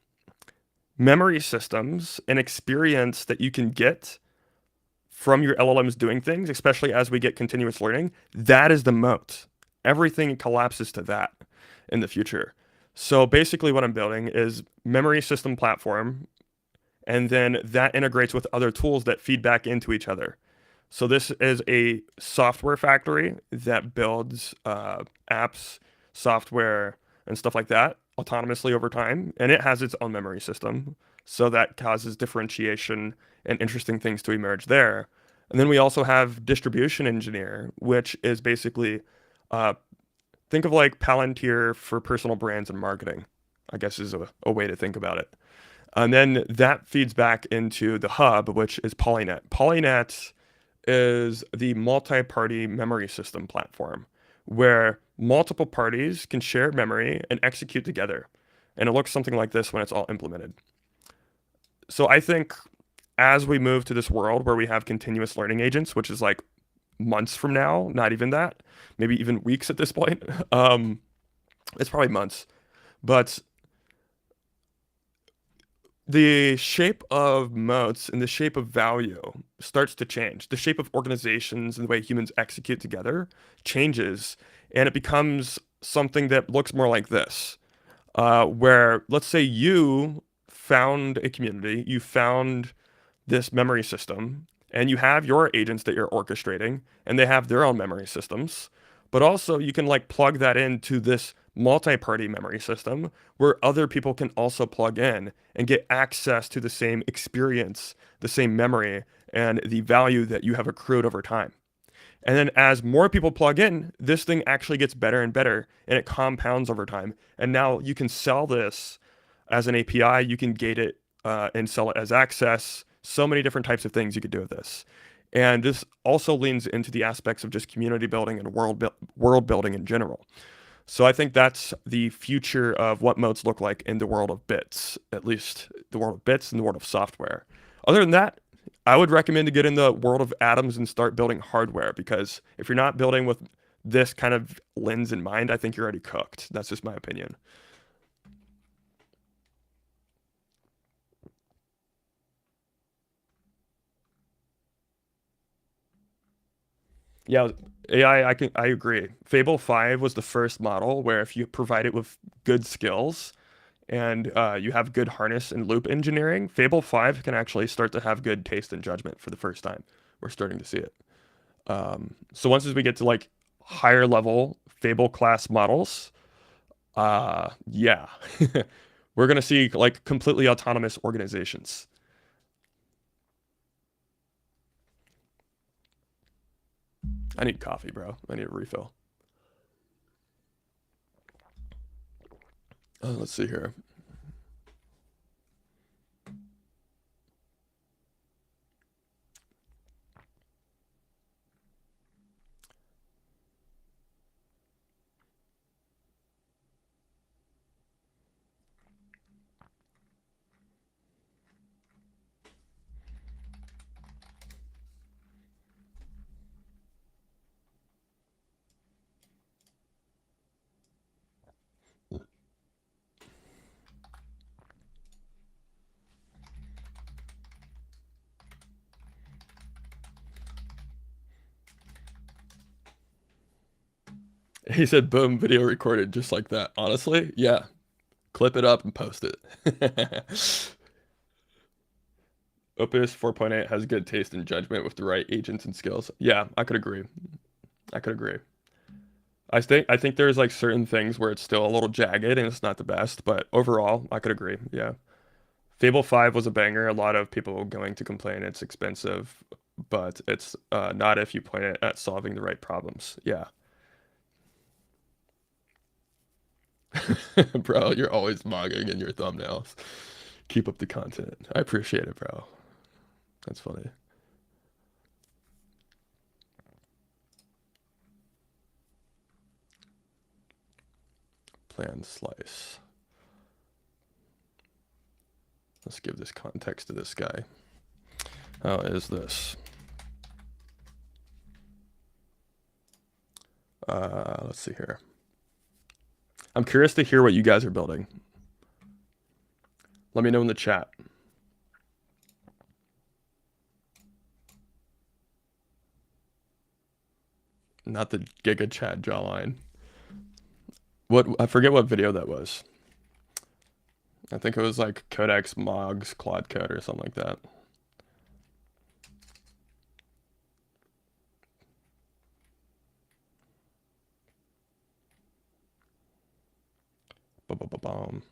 memory systems and experience that you can get from your LLMs doing things, especially as we get continuous learning. That is the moat. Everything collapses to that in the future. So basically what I'm building is memory system platform, and then that integrates with other tools that feed back into each other. So this is a software factory that builds apps, software, and stuff like that autonomously over time, and it has its own memory system. So that causes differentiation and interesting things to emerge there. And then we also have distribution engineer, which is basically uh, think of like Palantir for personal brands and marketing, I guess is a way to think about it. And then that feeds back into the hub, which is Polynet. Polynet is the multi-party memory system platform where multiple parties can share memory and execute together. And it looks something like this when it's all implemented. So I think as we move to this world where we have continuous learning agents, which is like months from now, not even that, maybe even weeks at this point, it's probably months. But the shape of moats and the shape of value starts to change. The shape of organizations and the way humans execute together changes, and it becomes something that looks more like this, where let's say you found a community, you found this memory system, and you have your agents that you're orchestrating, and they have their own memory systems. But also, you can like plug that into this multi-party memory system where other people can also plug in and get access to the same experience, the same memory, and the value that you have accrued over time. And then as more people plug in, this thing actually gets better and better and it compounds over time. And now you can sell this as an API, you can gate it and sell it as access, So many different types of things you could do with this. And this also leans into the aspects of just community building and world building in general. So I think that's the future of what moats look like in the world of bits, at least the world of bits and the world of software. Other than that, I would recommend to get in the world of atoms and start building hardware, because if you're not building with this kind of lens in mind, I think you're already cooked. That's just my opinion. Yeah, AI, I agree. Fable 5 was the first model where if you provide it with good skills and you have good harness and loop engineering, Fable 5 can actually start to have good taste and judgment for the first time. We're starting to see it. So once as we get to like higher level Fable class models, yeah, we're gonna see like completely autonomous organizations. I need coffee, bro. I need a refill. Let's see here. He said, "Boom, video recorded just like that." Honestly, yeah. Clip it up and post it. Opus 4.8 has good taste and judgment with the right agents and skills. Yeah, I could agree. I could agree. I think there's like certain things where it's still a little jagged and it's not the best, but overall, I could agree. Yeah. Fable 5 was a banger. A lot of people are going to complain it's expensive, but it's not if you point it at solving the right problems. Yeah. Bro, you're always mogging in your thumbnails. Keep up the content. I appreciate it, bro. That's funny. Plan slice. Let's give this context to this guy. How is this? Let's see here. I'm curious to hear what you guys are building. Let me know in the chat. Not the Giga Chat jawline. What, I forget what video that was. I think it was like Codex Mogs Claude Code or something like that. Ba-ba-ba-bum.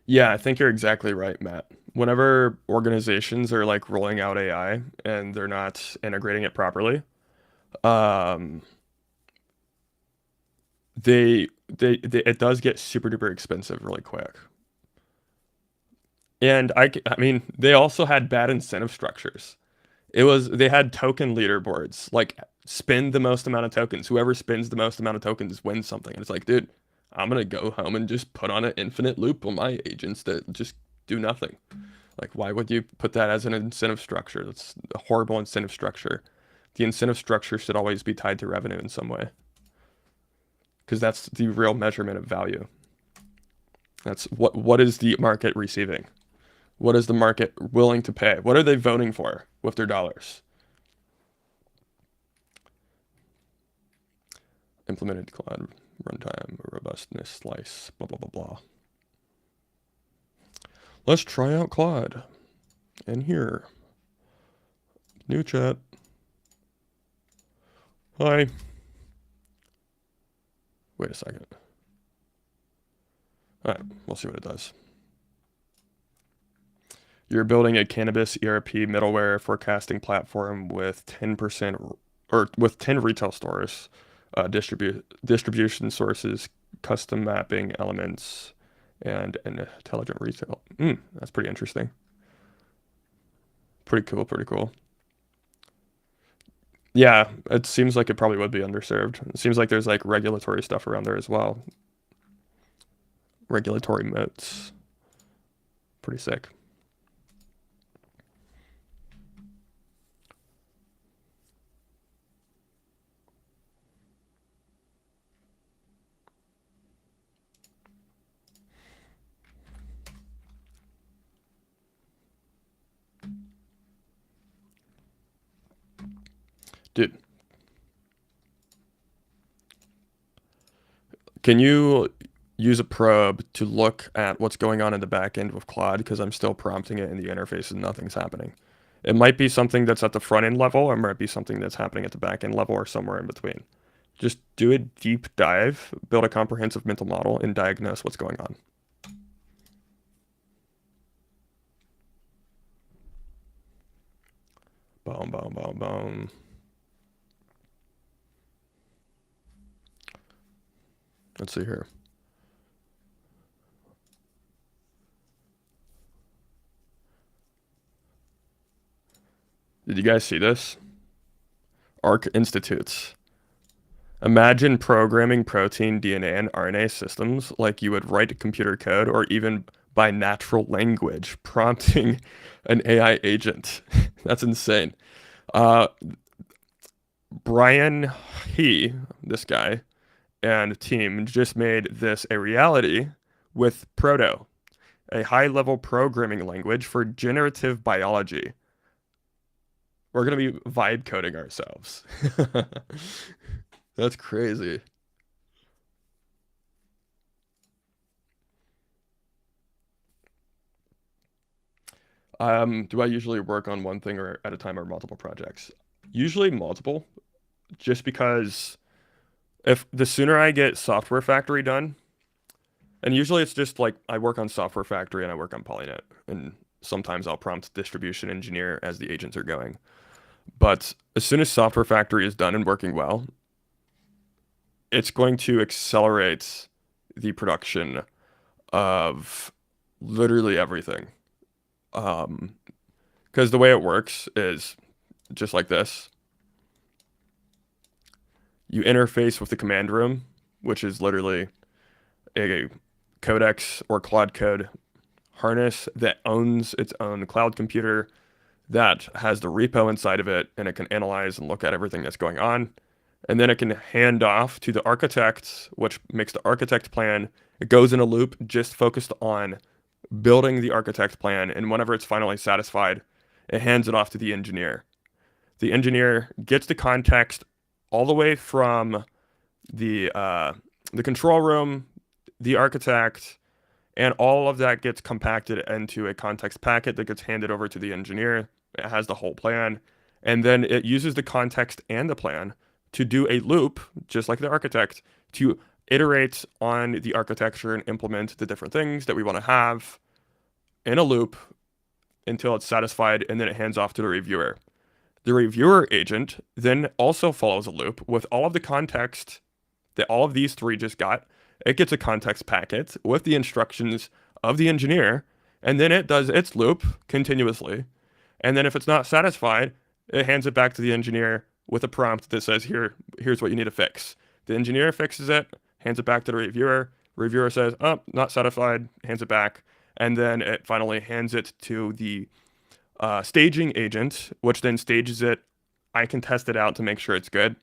Yeah, I think you're exactly right, Matt. Whenever organizations are like rolling out AI and they're not integrating it properly, um, they it does get super duper expensive really quick. And I mean, they also had bad incentive structures. They had token leaderboards, like spend the most amount of tokens. Whoever spends the most amount of tokens wins something. And it's like, dude, I'm gonna go home and just put on an infinite loop on my agents that just do nothing. Like, why would you put that as an incentive structure? That's a horrible incentive structure. The incentive structure should always be tied to revenue in some way, because that's the real measurement of value. That's what is the market receiving? What is the market willing to pay? What are they voting for with their dollars? Implemented Claude runtime robustness slice blah blah blah blah. Let's try out Claude. And here, new chat. Hi. Wait a second. All right, we'll see what it does. You're building a cannabis ERP middleware forecasting platform with 10% or with 10 retail stores, distribution sources, custom mapping elements, and an intelligent retail. That's pretty interesting. Pretty cool, pretty cool. Yeah, it seems like it probably would be underserved. It seems like there's like regulatory stuff around there as well. Regulatory moats. Pretty sick. Dude, can you use a probe to look at what's going on in the back end with Claude? Because I'm still prompting it in the interface and nothing's happening. It might be something that's at the front end level, or it might be something that's happening at the back end level, or somewhere in between. Just do a deep dive, build a comprehensive mental model, and diagnose what's going on. Boom, boom, boom, boom. Let's see here. Did you guys see this? ARC Institutes. Imagine programming protein, DNA, and RNA systems like you would write computer code or even by natural language, prompting an AI agent. That's insane. Uh, Brian this guy, and team just made this a reality with Proto, a high-level programming language for generative biology. We're gonna be vibe coding ourselves. That's crazy. Do I usually work on one thing or at a time or multiple projects? Usually multiple, just because if the sooner I get Software Factory done, and usually it's just like I work on Software Factory and I work on Polynet, and sometimes I'll prompt distribution engineer as the agents are going. But as soon as Software Factory is done and working well, it's going to accelerate the production of literally everything. Um, because the way it works is just like this. You interface with the command room, which is literally a Codex or Claude Code harness that owns its own cloud computer that has the repo inside of it, and it can analyze and look at everything that's going on. And then it can hand off to the architect, which makes the architect plan. It goes in a loop just focused on building the architect plan. And whenever it's finally satisfied, it hands it off to the engineer. The engineer gets the context all the way from the control room, the architect, and all of that gets compacted into a context packet that gets handed over to the engineer. It has the whole plan, and then it uses the context and the plan to do a loop, just like the architect, to iterate on the architecture and implement the different things that we want to have in a loop until it's satisfied, and then it hands off to the reviewer. The reviewer agent then also follows a loop with all of the context that all of these three just got. It gets a context packet with the instructions of the engineer, and then it does its loop continuously. And then if it's not satisfied, it hands it back to the engineer with a prompt that says, here's what you need to fix. The engineer fixes it, hands it back to the reviewer. Reviewer says, oh, not satisfied, hands it back. And then it finally hands it to the staging agent, which then stages it. I can test it out to make sure it's good.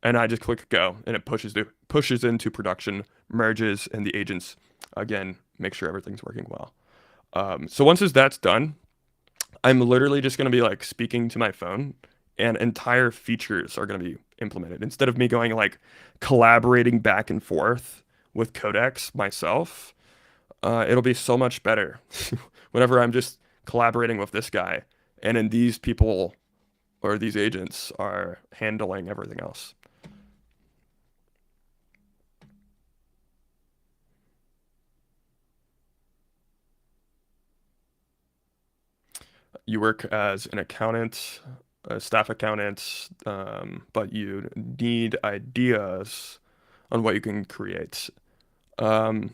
And I just click go, and it pushes into production, merges, and the agents, again, make sure everything's working well. So once that's done, I'm literally just going to be like speaking to my phone, and entire features are going to be implemented. Instead of me going like collaborating back and forth with Codex myself, it'll be so much better whenever I'm just collaborating with this guy, and then these people or these agents are handling everything else. You work as an accountant, a staff accountant, but you need ideas on what you can create. Um,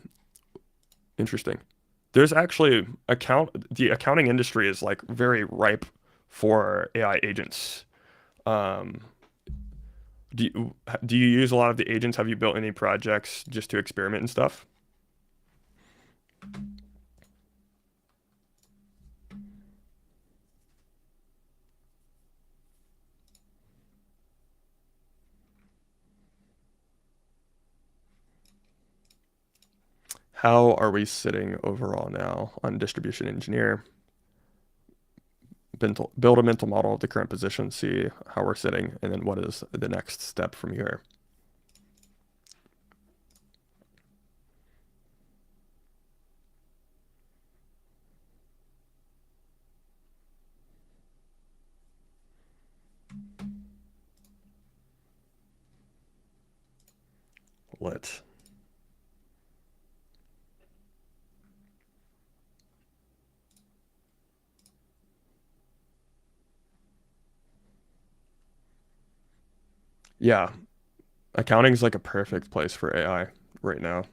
Interesting. There's actually the accounting industry is like very ripe for AI agents. Um, do you use a lot of the agents? Have you built any projects just to experiment and stuff? How are we sitting overall now on distribution engineer? Build a mental model of the current position, see how we're sitting, and then what is the next step from here. Lit. Yeah, accounting is like a perfect place for AI right now.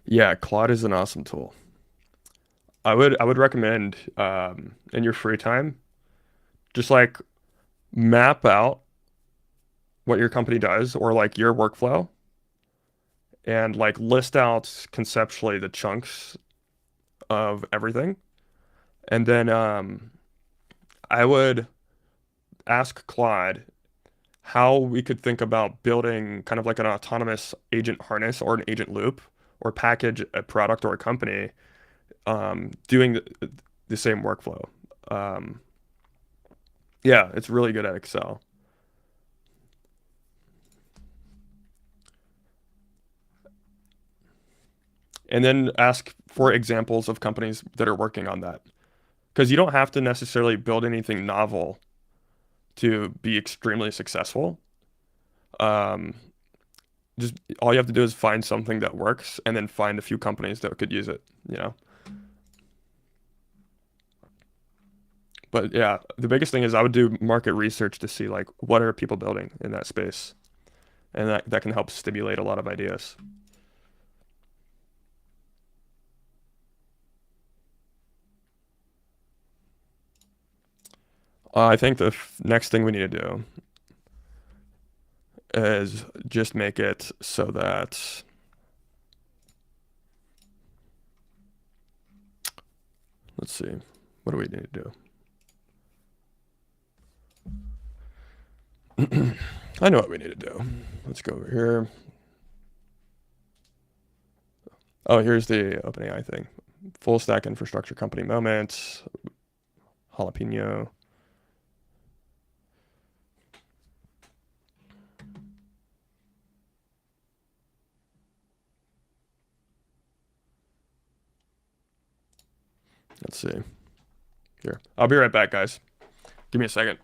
Yeah, Claude is an awesome tool. I would recommend in your free time, just like map out what your company does or like your workflow and like list out conceptually the chunks of everything. And then I would ask Claude how we could think about building kind of like an autonomous agent harness or an agent loop or package a product or a company doing the same workflow. Um, yeah, it's really good at Excel. And then ask for examples of companies that are working on that. Because you don't have to necessarily build anything novel to be extremely successful. Um, just all you have to do is find something that works and then find a few companies that could use it, you know? But yeah, the biggest thing is I would do market research to see like what are people building in that space. And that can help stimulate a lot of ideas. I think the next thing we need to do is just make it so that, let's see, what do we need to do? I know what we need to do. Let's go over here. Oh, here's the OpenAI thing. Full stack infrastructure company moments, jalapeno. Let's see. Here. I'll be right back, guys. Give me a second.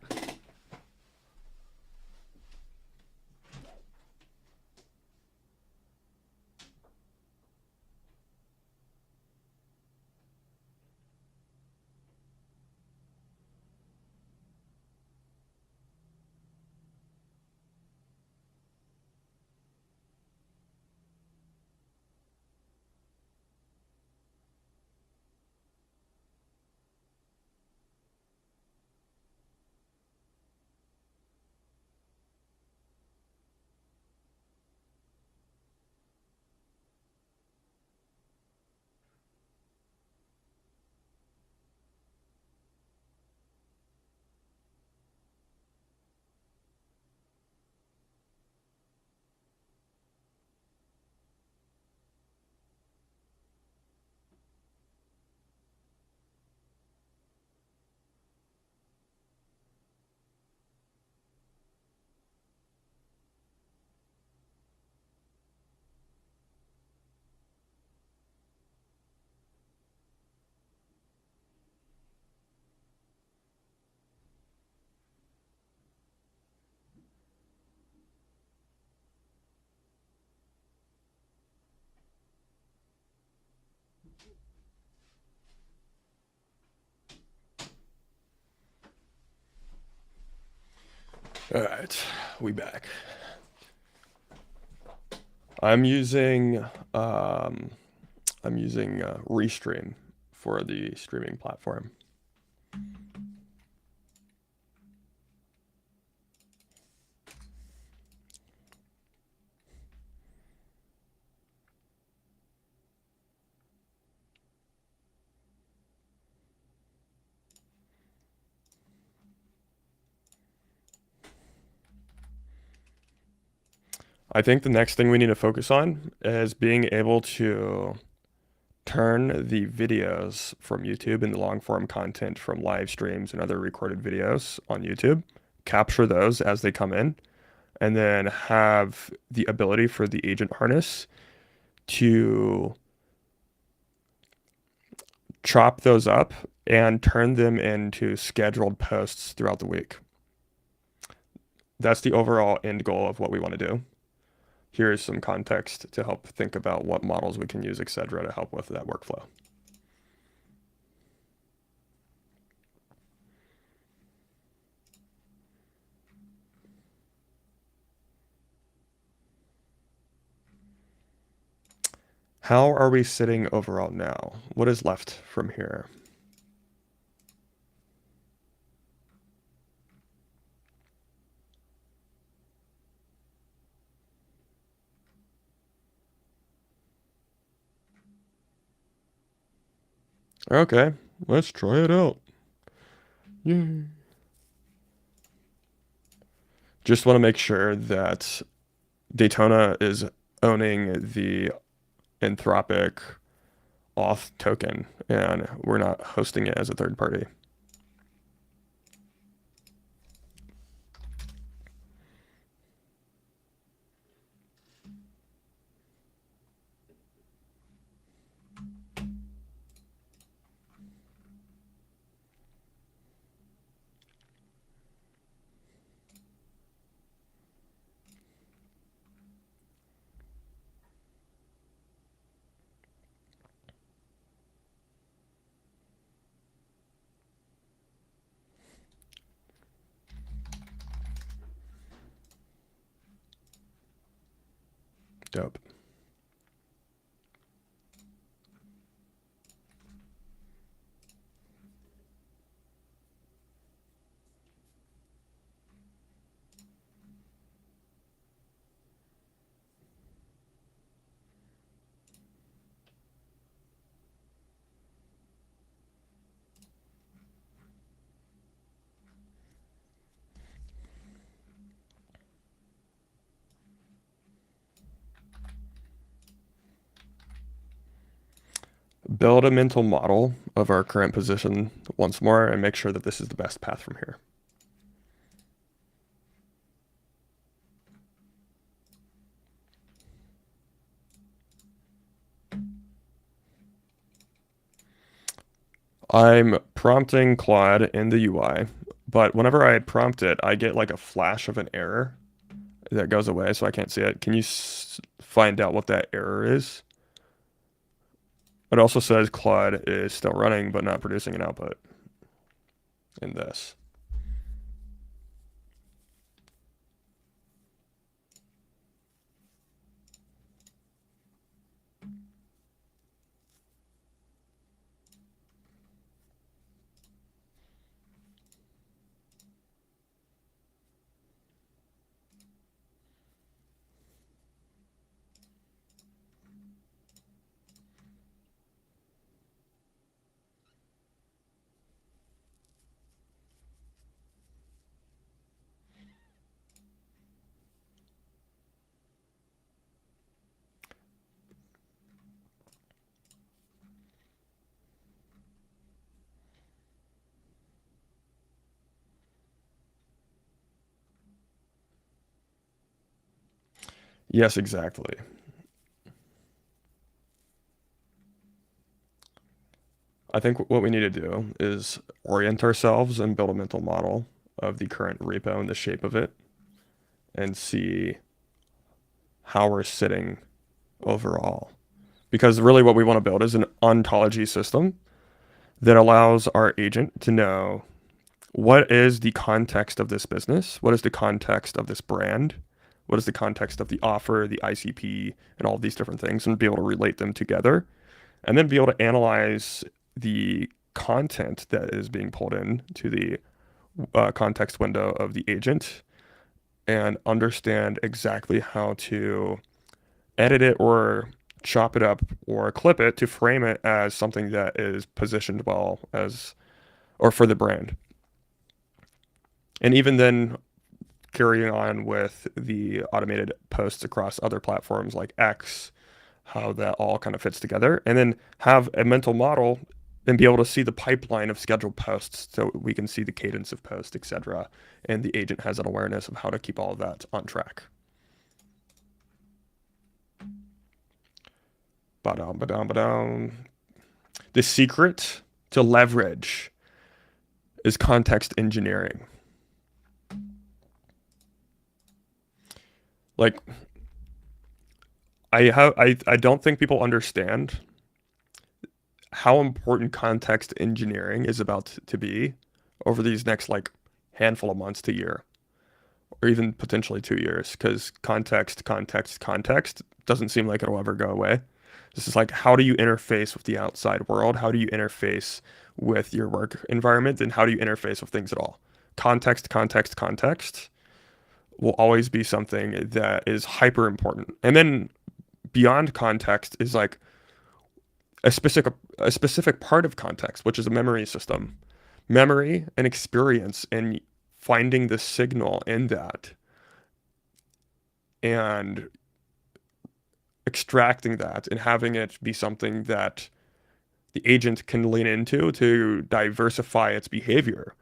All right, we back. I'm using um, Restream for the streaming platform. I think the next thing we need to focus on is being able to turn the videos from YouTube and the long form content from live streams and other recorded videos on YouTube, capture those as they come in, and then have the ability for the agent harness to chop those up and turn them into scheduled posts throughout the week. That's the overall end goal of what we want to do. Here is some context to help think about what models we can use, etc., to help with that workflow. How are we sitting overall now? What is left from here? Okay, let's try it out. Yay. Just want to make sure that Daytona is owning the Anthropic auth token and we're not hosting it as a third party. Dope. Build a mental model of our current position once more and make sure that this is the best path from here. I'm prompting Claude in the UI, but whenever I prompt it, I get like a flash of an error that goes away, so I can't see it. Can you find out what that error is? It also says Claude is still running, but not producing an output in this. Yes, exactly. I think what we need to do is orient ourselves and build a mental model of the current repo and the shape of it and see how we're sitting overall. Because really what we want to build is an ontology system that allows our agent to know what is the context of this business? What is the context of this brand? What is the context of the offer, the ICP, and all of these different things, and be able to relate them together, and then be able to analyze the content that is being pulled in to the context window of the agent and understand exactly how to edit it or chop it up or clip it to frame it as something that is positioned well as or for the brand. And even then carrying on with the automated posts across other platforms like X, how that all kind of fits together, and then have a mental model and be able to see the pipeline of scheduled posts so we can see the cadence of posts, etc. And the agent has an awareness of how to keep all of that on track. Ba-dum, ba-dum, ba-dum. The secret to leverage is context engineering. Like, I don't think people understand how important context engineering is about to be over these next like handful of months to year, or even potentially 2 years, because context doesn't seem like it'll ever go away. This is like, how do you interface with the outside world? How do you interface with your work environment? And how do you interface with things at all? Context will always be something that is hyper important. And then beyond context is like a specific part of context, which is a memory system. Memory and experience and finding the signal in that and extracting that and having it be something that the agent can lean into to diversify its behavior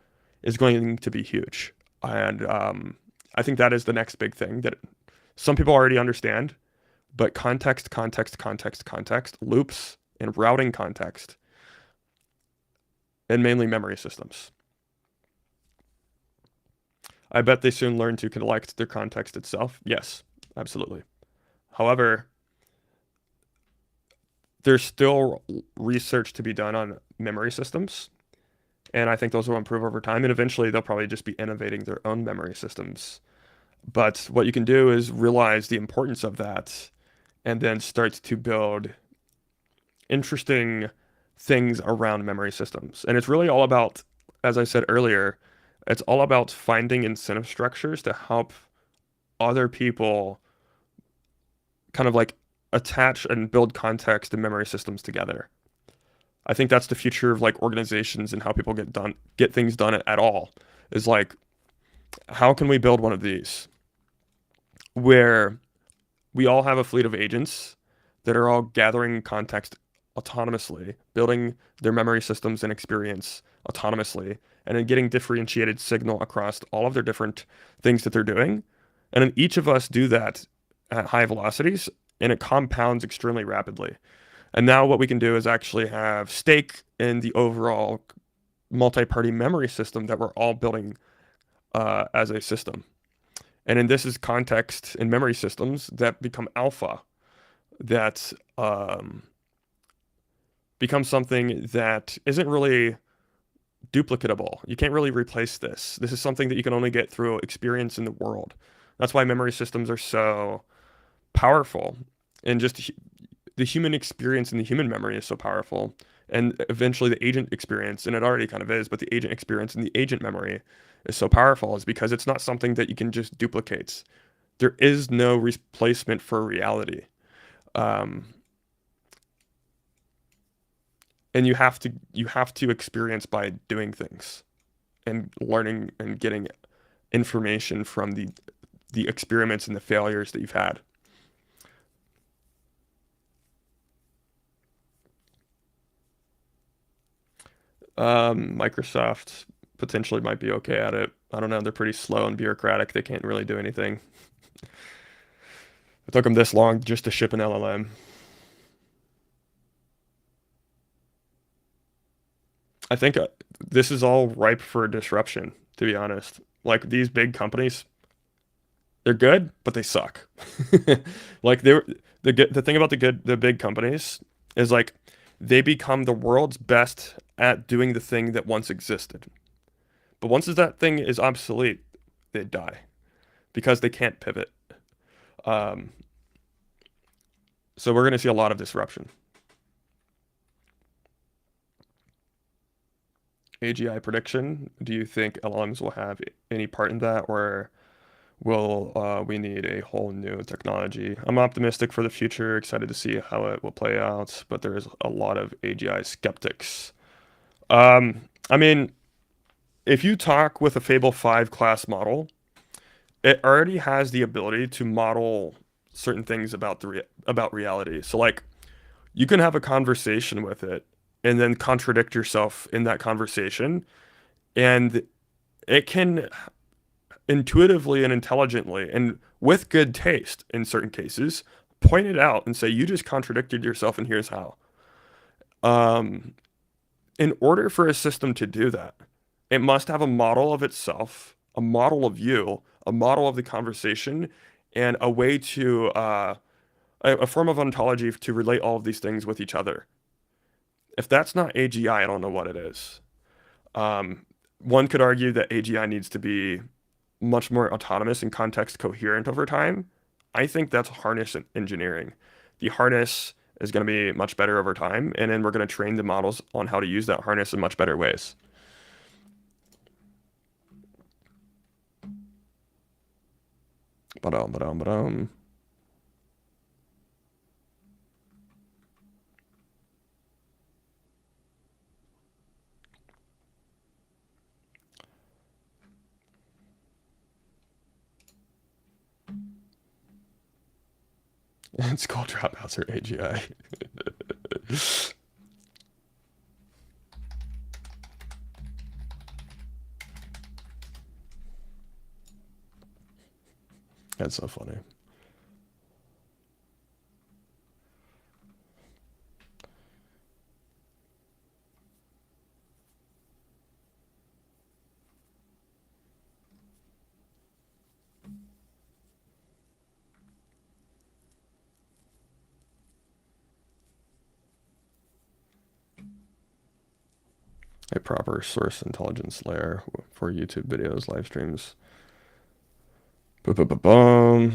is going to be huge. And I think that is the next big thing that some people already understand, but context, loops, and routing context, and mainly memory systems. I bet they soon learn to collect their context itself. Yes, absolutely. However, there's still research to be done on memory systems, and I think those will improve over time, and eventually they'll probably just be innovating their own memory systems. But what you can do is realize the importance of that and then start to build interesting things around memory systems. And it's really all about, as I said earlier, it's all about finding incentive structures to help other people kind of like attach and build context and memory systems together. I think that's the future of like organizations and how people get things done at all. Is like, how can we build one of these where we all have a fleet of agents that are all gathering context autonomously, building their memory systems and experience autonomously, and then getting differentiated signal across all of their different things that they're doing. And then each of us do that at high velocities, and it compounds extremely rapidly. And now what we can do is actually have stake in the overall multi-party memory system that we're all building as a system. And then this is context in memory systems that become alpha, that become something that isn't really duplicatable. You can't really replace this. This is something that you can only get through experience in the world. That's why memory systems are so powerful, and just the human experience and the human memory is so powerful. And eventually the agent experience, and it already kind of is, but the agent experience and the agent memory is so powerful is because it's not something that you can just duplicate. There is no replacement for reality. And you have to experience by doing things and learning and getting information from the experiments and the failures that you've had. Microsoft potentially might be okay at it. I don't know. They're pretty slow and bureaucratic. They can't really do anything. It took them this long just to ship an LLM. I think this is all ripe for disruption, to be honest. Like these big companies, they're good, but they suck. Like the thing about the big companies is like they become the world's best at doing the thing that once existed. But once that thing is obsolete, they die because they can't pivot. Um, so we're going to see a lot of disruption. AGI prediction. Do you think LLMs will have any part in that, or will we need a whole new technology? I'm optimistic for the future, excited to see how it will play out, but there is a lot of AGI skeptics. I mean, if you talk with a Fable 5 class model, it already has the ability to model certain things about about reality. So like you can have a conversation with it and then contradict yourself in that conversation, and it can intuitively and intelligently and with good taste in certain cases point it out and say you just contradicted yourself and here's how. Um, in order for a system to do that, it must have a model of itself, a model of you, a model of the conversation, and a way to a form of ontology to relate all of these things with each other. If that's not AGI, I don't know what it is. Um, One could argue that AGI needs to be much more autonomous and context coherent over time. I think that's harness engineering. The harness is going to be much better over time, and then we're going to train the models on how to use that harness in much better ways. Ba-dum, ba-dum, ba-dum. It's called Dropouts or AGI. That's so funny. A proper source intelligence layer for YouTube videos, live streams. Ba-ba-ba-bum.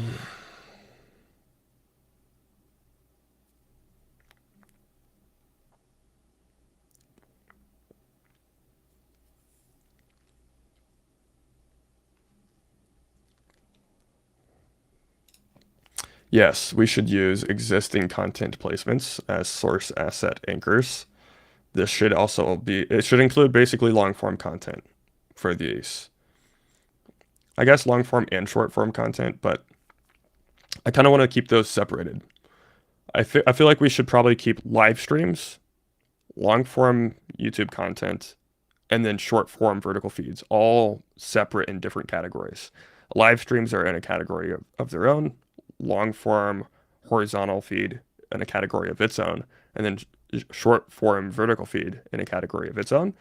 Yes, we should use existing content placements as source asset anchors. This should also be, it should include basically long form content for these. I guess long form and short form content, but I kind of want to keep those separated. I feel like we should probably keep live streams, long form YouTube content, and then short form vertical feeds all separate in different categories. Live streams are in a category of their own, long form horizontal feed in a category of its own, and then short form vertical feed in a category of its own.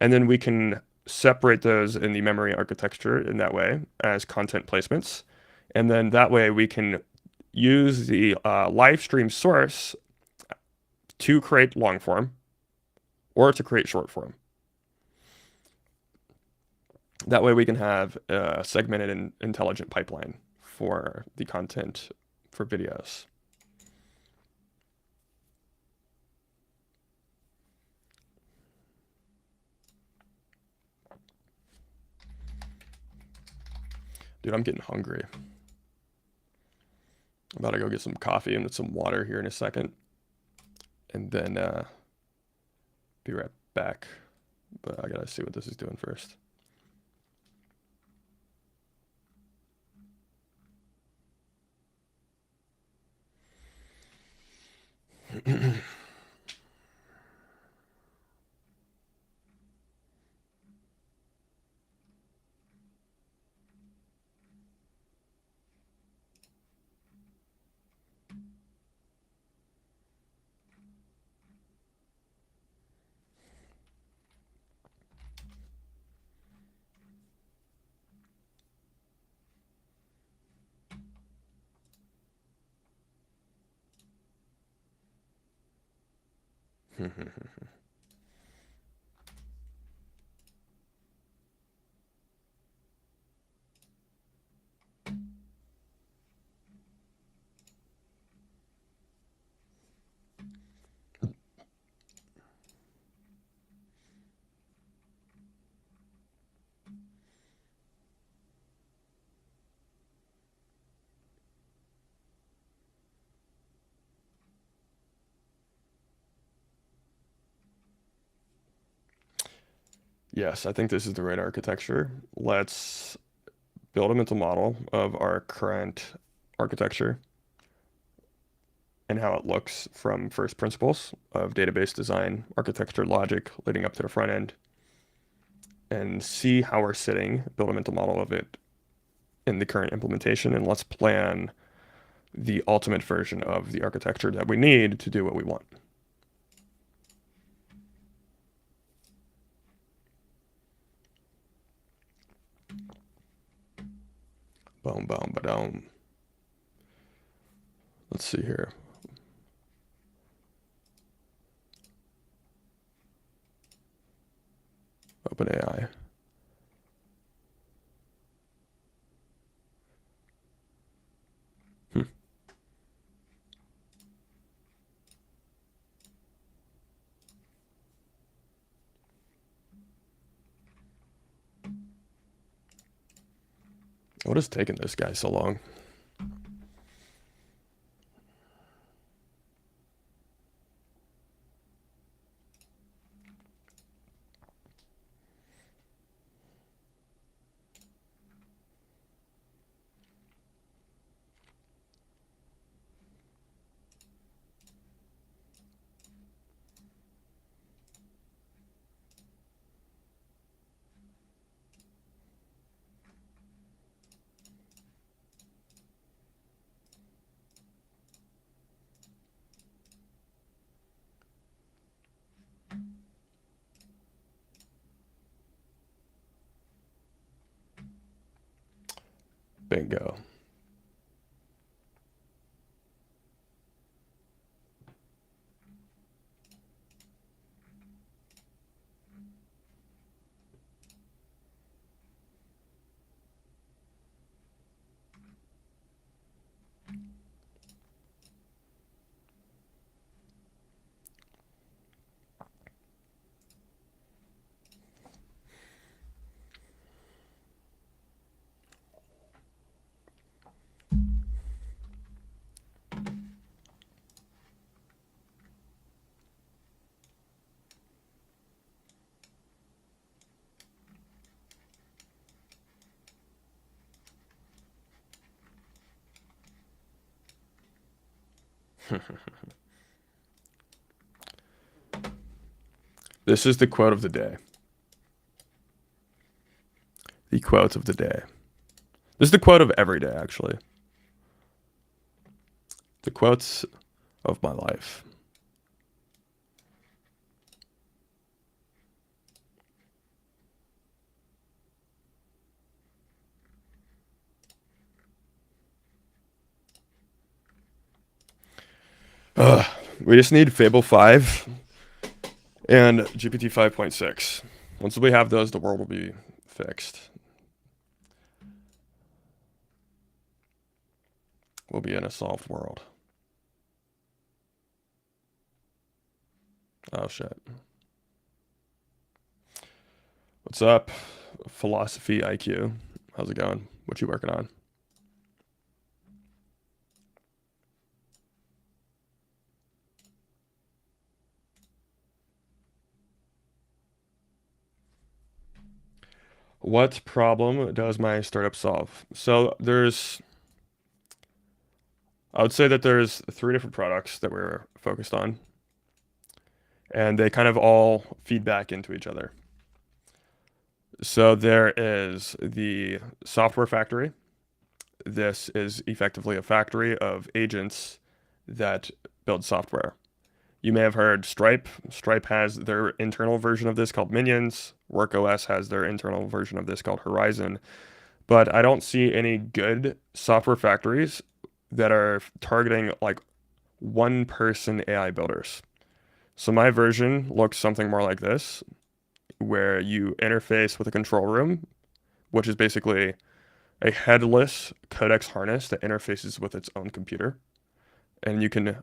And then we can separate those in the memory architecture in that way as content placements. And then that way we can use the live stream source to create long form or to create short form. That way we can have a segmented and intelligent pipeline for the content for videos. Dude, I'm getting hungry. I'm about to go get some coffee and some water here in a second. And then be right back. But I gotta see what this is doing first. Yes, I think this is the right architecture. Let's build a mental model of our current architecture and how it looks from first principles of database design, architecture, logic leading up to the front end, and see how we're sitting, build a mental model of it in the current implementation, and let's plan the ultimate version of the architecture that we need to do what we want. Boom, boom, ba-dum. Let's see here. OpenAI. Hmm. What is taking this guy so long? Bingo. This is the quote of the day. The quote of the day. This is the quote of every day, actually. The quotes of my life. We just need Fable 5 and GPT 5.6. Once we have those, the world will be fixed. We'll be in a solved world. Oh, shit. What's up, Philosophy IQ? How's it going? What you working on? What problem does my startup solve? So I would say that there's three different products that we're focused on, and they kind of all feed back into each other. So there is the software factory. This is effectively a factory of agents that build software. You may have heard Stripe. Stripe has their internal version of this called Minions. WorkOS has their internal version of this called Horizon. But I don't see any good software factories that are targeting like one person AI builders. So my version looks something more like this, where you interface with a control room, which is basically a headless codex harness that interfaces with its own computer. And you can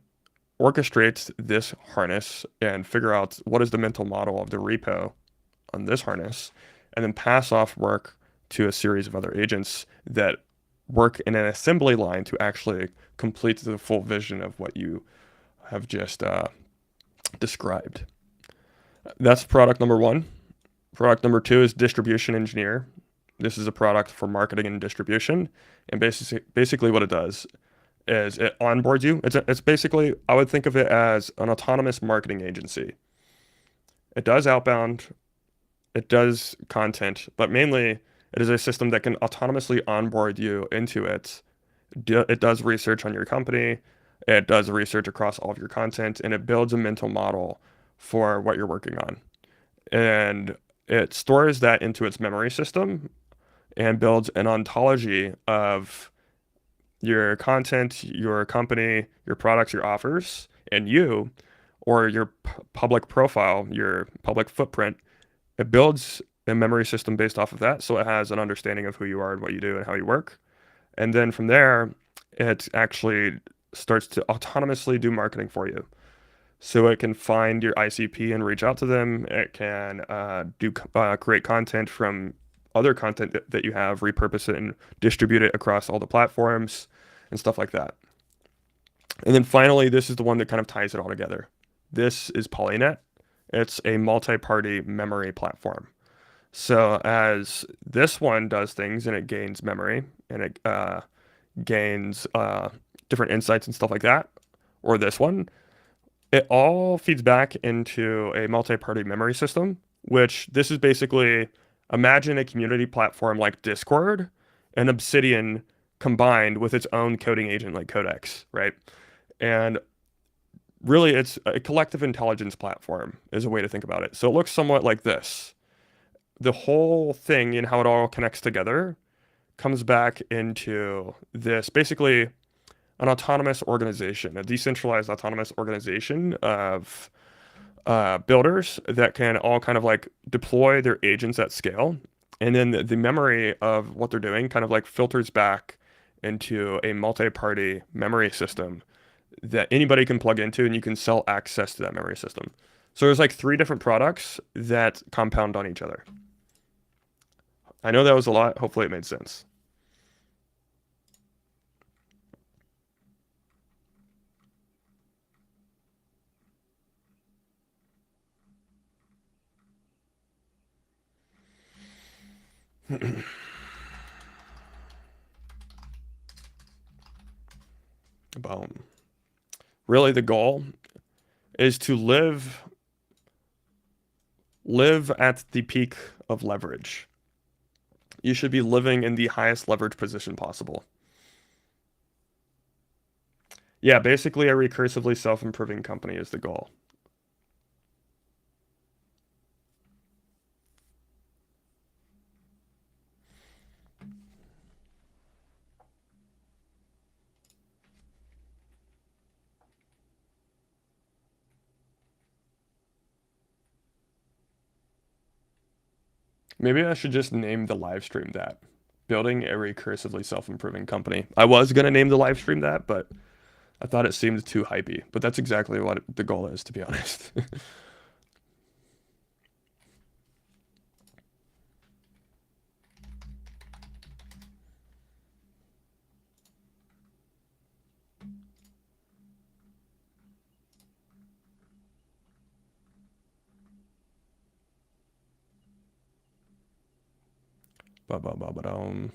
orchestrate this harness and figure out what is the mental model of the repo on this harness, and then pass off work to a series of other agents that work in an assembly line to actually complete the full vision of what you have just described. That's product number one. Product number two is Distribution Engineer. This is a product for marketing and distribution. And basically what it does is it onboards you. It's basically, I would think of it as an autonomous marketing agency. It does outbound, it does content, but mainly it is a system that can autonomously onboard you into it. It does research on your company, it does research across all of your content, and it builds a mental model for what you're working on. And it stores that into its memory system and builds an ontology of your content, your company, your products, your offers, and you, or your public profile, your public footprint. It builds a memory system based off of that. So it has an understanding of who you are and what you do and how you work. And then from there, it actually starts to autonomously do marketing for you. So it can find your ICP and reach out to them. It can create content from other content that you have, repurpose it and distribute it across all the platforms and stuff like that. And then finally, this is the one that kind of ties it all together. This is Polynet. It's a multi-party memory platform. So as this one does things and it gains memory and it gains different insights and stuff like that, or this one, it all feeds back into a multi-party memory system, which this is basically, imagine a community platform like Discord and Obsidian combined with its own coding agent like Codex, right? And really it's a collective intelligence platform is a way to think about it. So it looks somewhat like this. The whole thing and how it all connects together comes back into this basically an autonomous organization, a decentralized autonomous organization of builders that can all kind of like deploy their agents at scale. And then the memory of what they're doing kind of like filters back into a multi-party memory system that anybody can plug into and you can sell access to that memory system. So there's like three different products that compound on each other. I know that was a lot. Hopefully it made sense. Boom. Really, the goal is to live at the peak of leverage. You should be living in the highest leverage position possible. Yeah, basically a recursively self-improving company is the goal. Maybe I should just name the live stream that. Building a recursively self-improving company. I was gonna name the live stream that, but I thought it seemed too hypey. But that's exactly what the goal is, to be honest. Ba ba ba ba dum.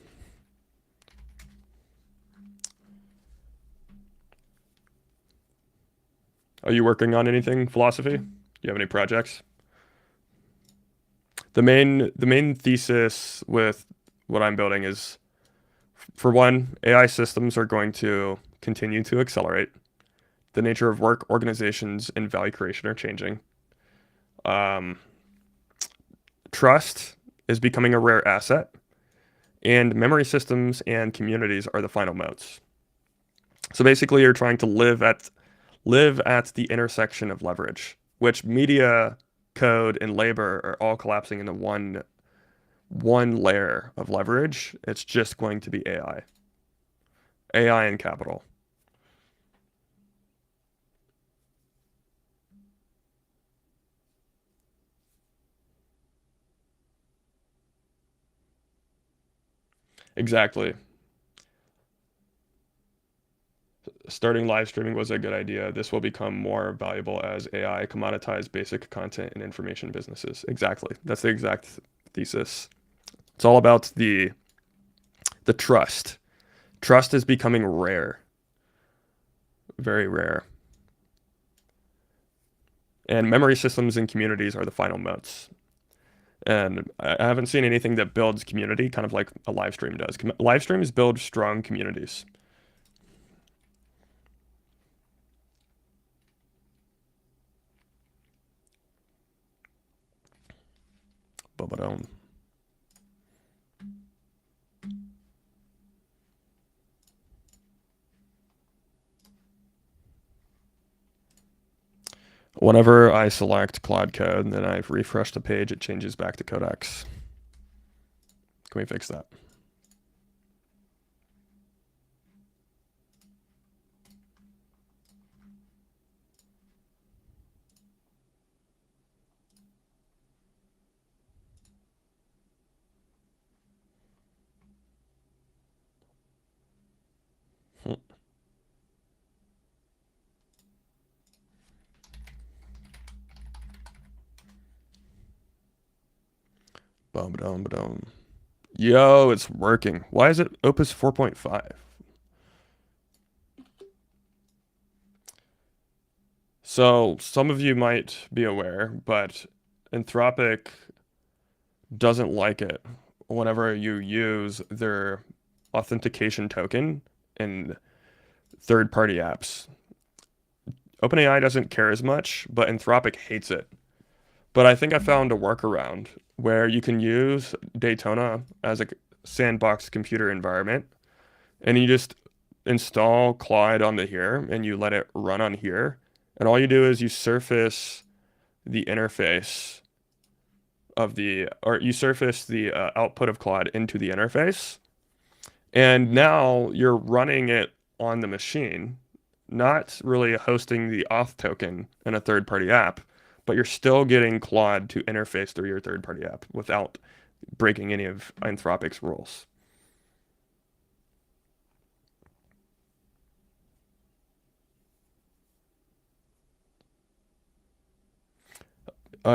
Are you working on anything, philosophy? Do you have any projects? The main thesis with what I'm building is, for one, AI systems are going to continue to accelerate. The nature of work, organizations, and value creation are changing. Um, Trust is becoming a rare asset, and memory systems and communities are the final modes. So basically, you're trying to live at the intersection of leverage, which media, code, and labor are all collapsing into one layer of leverage. It's just going to be AI. AI and capital. Exactly. starting live streaming was a good idea. This will become more valuable as AI commoditize basic content and information businesses. Exactly. That's the exact thesis. It's all about the trust. Trust is becoming rare, very rare. And memory systems and communities are the final moats. And I haven't seen anything that builds community kind of like a live stream does. Live streams build strong communities. Ba-ba-dum. Whenever I select Claude Code and then I refresh the page, it changes back to Codex. Can we fix that? Ba-ba-dum, ba-dum. Yo, it's working. Why is it Opus 4.5? So some of you might be aware, but Anthropic doesn't like it whenever you use their authentication token in third-party apps. OpenAI doesn't care as much, but Anthropic hates it. But I think I found a workaround where you can use Daytona as a sandbox computer environment, and you just install Claude onto here, and you let it run on here, and all you do is you surface the interface or you surface the output of Claude into the interface, and now you're running it on the machine, not really hosting the auth token in a third-party app, but you're still getting Claude to interface through your third-party app without breaking any of Anthropic's rules.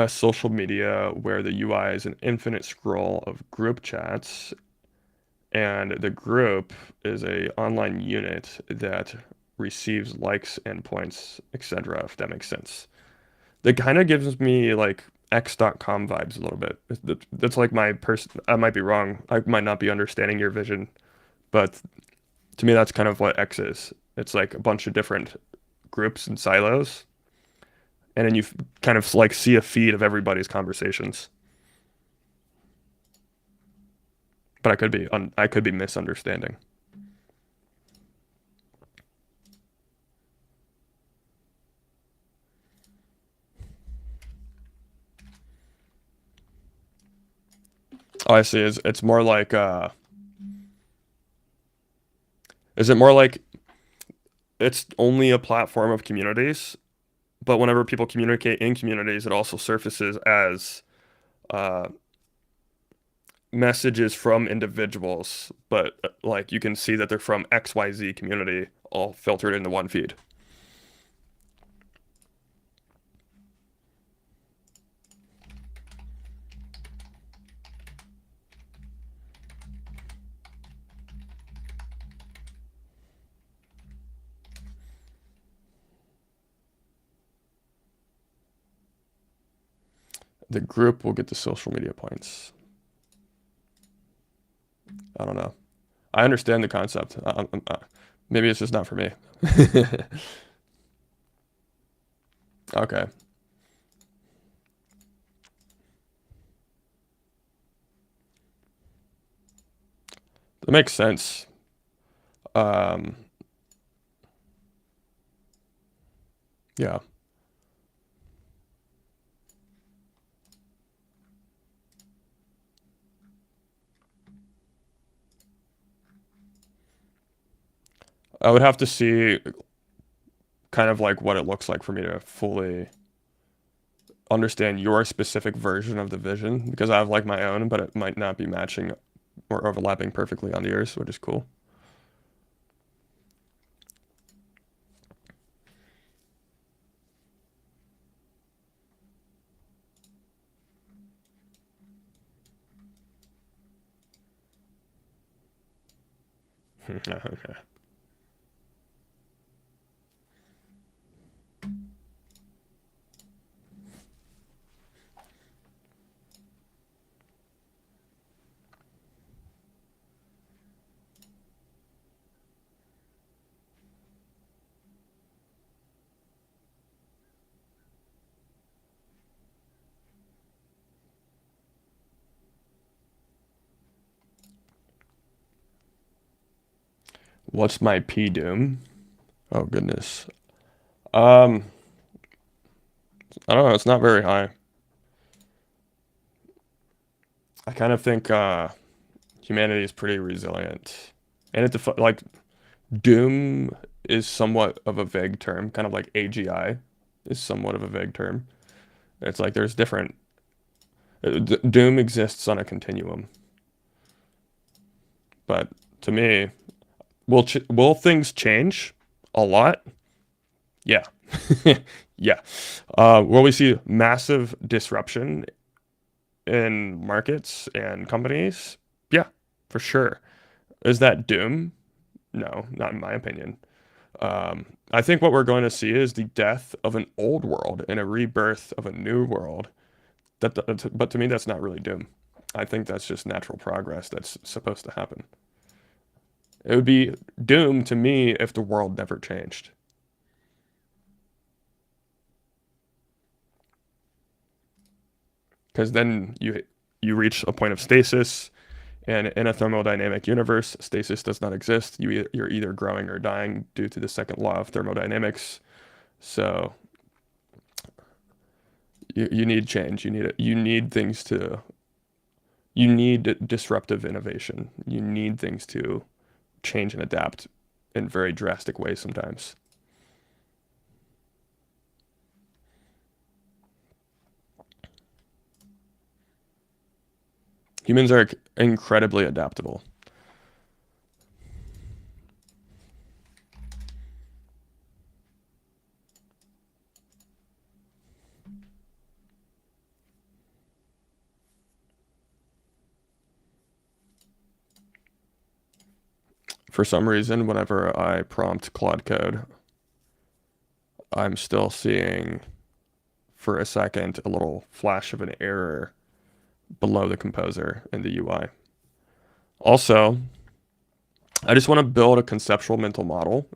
Social media where the UI is an infinite scroll of group chats, and the group is a online unit that receives likes and points, etc., if that makes sense. That kind of gives me like X.com vibes a little bit. That's like my person. I might be wrong. I might not be understanding your vision, but to me, that's kind of what X is. It's like a bunch of different groups and silos, and then you kind of like see a feed of everybody's conversations. But I could be misunderstanding. Oh, I see. It's more like is it more like it's only a platform of communities, but whenever people communicate in communities, it also surfaces as uh, messages from individuals, but like you can see that they're from XYZ community all filtered into one feed. The group will get the social media points. I don't know. I understand the concept. Maybe it's just not for me. Okay, that makes sense. Um, yeah, I would have to see kind of like what it looks like for me to fully understand your specific version of the vision because I have like my own, but it might not be matching or overlapping perfectly on yours, which is cool. Okay. What's my P doom? Oh goodness. Um, I don't know. It's not very high. I kind of think humanity is pretty resilient, and like doom is somewhat of a vague term, kind of like AGI is somewhat of a vague term. It's like there's different. Doom exists on a continuum, but to me, will things change a lot? Yeah, yeah. Will we see massive disruption in markets and companies? Yeah, for sure. Is that doom? No, not in my opinion. I think what we're going to see is the death of an old world and a rebirth of a new world. But to me, that's not really doom. I think that's just natural progress that's supposed to happen. It would be doom to me if the world never changed. Because then you reach a point of stasis, and in a thermodynamic universe, stasis does not exist. You're either growing or dying due to the second law of thermodynamics. So you need change. You need things to you need disruptive innovation. You need things to change and adapt in very drastic ways sometimes. Humans are incredibly adaptable. For some reason, whenever I prompt Claude Code, I'm still seeing for a second a little flash of an error below the composer in the UI. Also, I just want to build a conceptual mental model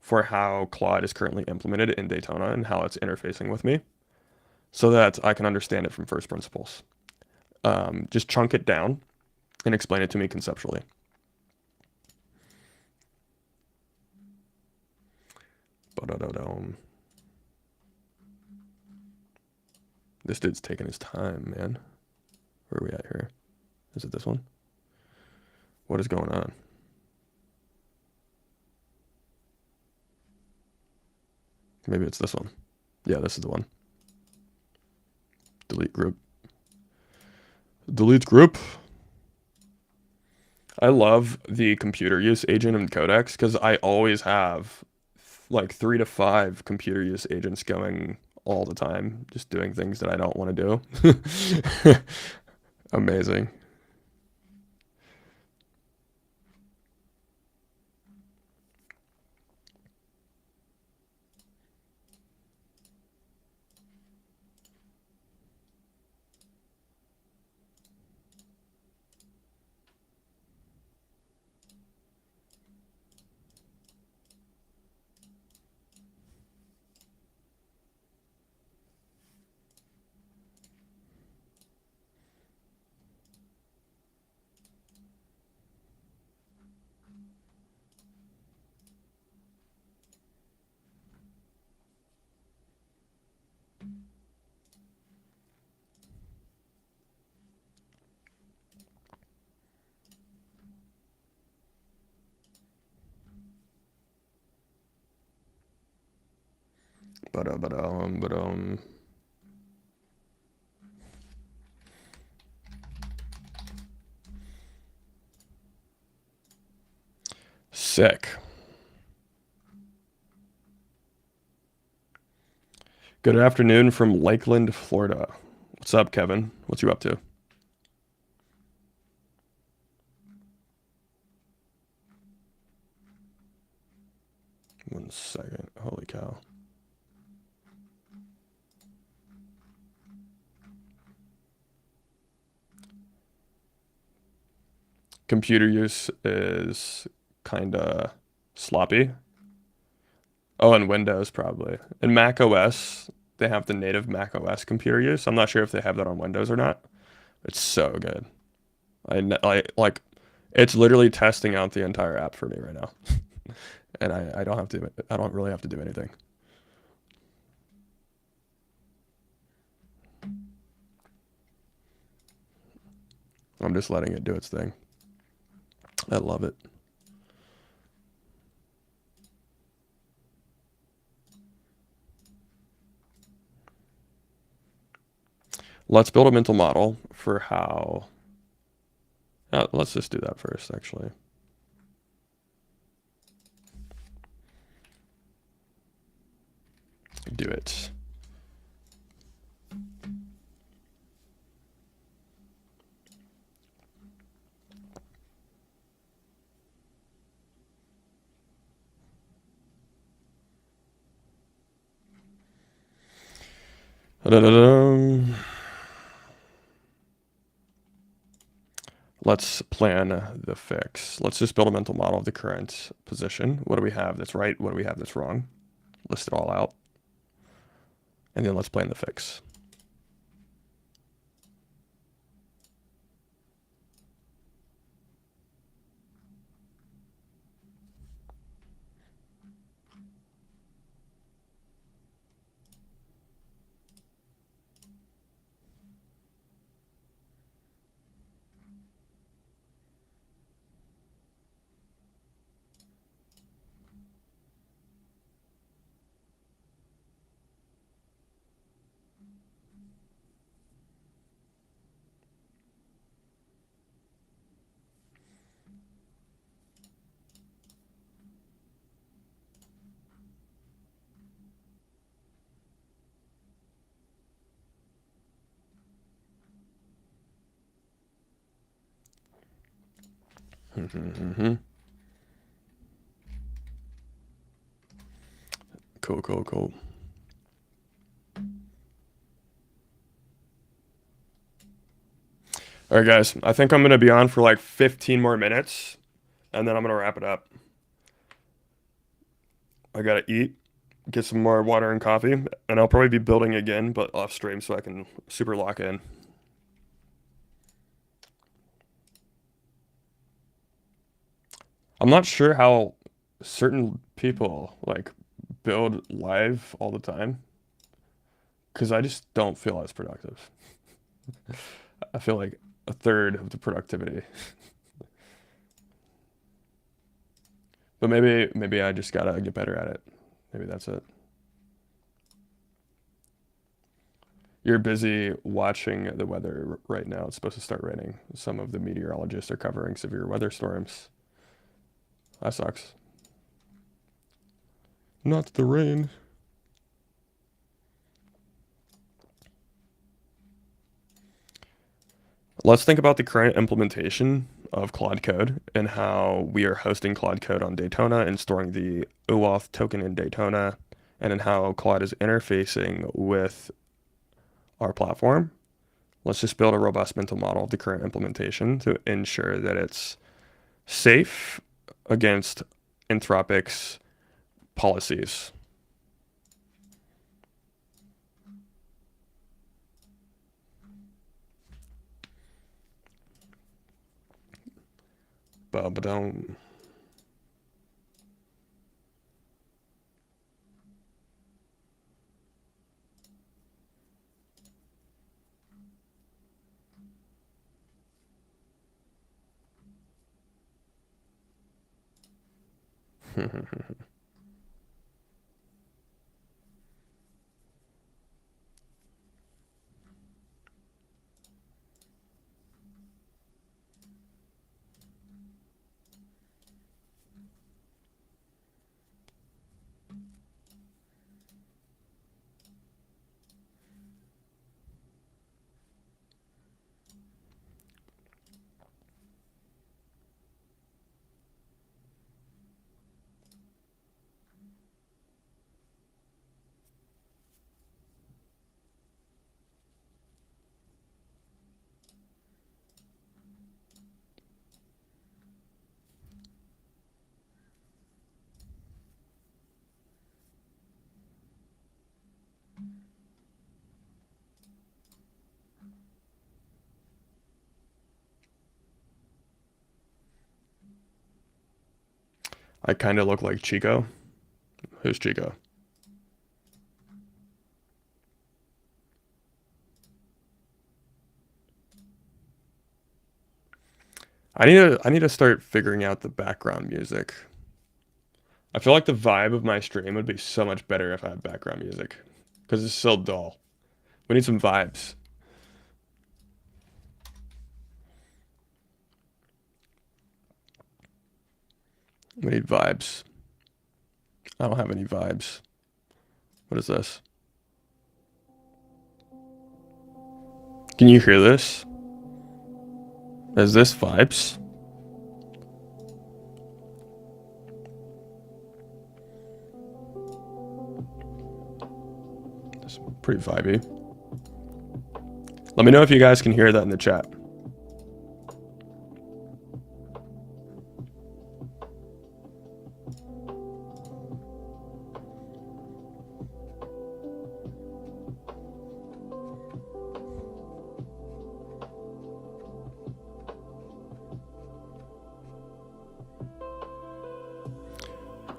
for how Claude is currently implemented in Daytona and how it's interfacing with me so that I can understand it from first principles. Just chunk it down and explain it to me conceptually. This dude's taking his time, man. Where are we at here? Is it this one? What is going on? Maybe it's this one. Yeah, this is the one. Delete group. Delete group. I love the computer use agent in Codex because I always have like 3 to 5 computer use agents going all the time, just doing things that I don't want to do. Amazing. But. Sick. Good afternoon from Lakeland, Florida. What's up, Kevin? What you up to? 1 second. Holy cow. Computer use is kind of sloppy. Oh, and Windows probably. And Mac OS, they have the native Mac OS computer use. I'm not sure if they have that on Windows or not. It's so good. Like it's literally testing out the entire app for me right now. And I don't really have to do anything. I'm just letting it do its thing. I love it. Let's build a mental model for how. Let's just do that first, actually. Do it. Da-da-da-dum. Let's plan the fix. Let's just build a mental model of the current position. What do we have that's right? What do we have that's wrong? List it all out. And then let's plan the fix. Cool, cool, cool. All right, guys. I think I'm going to be on for like 15 more minutes, and then I'm going to wrap it up. I got to eat, get some more water and coffee, and I'll probably be building again, but off stream so I can super lock in. I'm not sure how certain people like build live all the time because I just don't feel as productive. I feel like a third of the productivity. But maybe I just gotta get better at it. Maybe that's it. You're busy watching the weather right now. It's supposed to start raining. Some of the meteorologists are covering severe weather storms. That sucks. Not the rain. Let's think about the current implementation of Claude Code and how we are hosting Claude Code on Daytona and storing the OAuth token in Daytona, and in how Claude is interfacing with our platform. Let's just build a robust mental model of the current implementation to ensure that it's safe against Anthropic's policies. Ba-ba-dum. I kind of look like Chico. Who's Chico? I need to start figuring out the background music. I feel like the vibe of my stream would be so much better if I had background music, because it's so dull. We need some vibes. We need vibes. I don't have any vibes. What is this? Can you hear this? Is this vibes? It's pretty vibey. Let me know if you guys can hear that in the chat.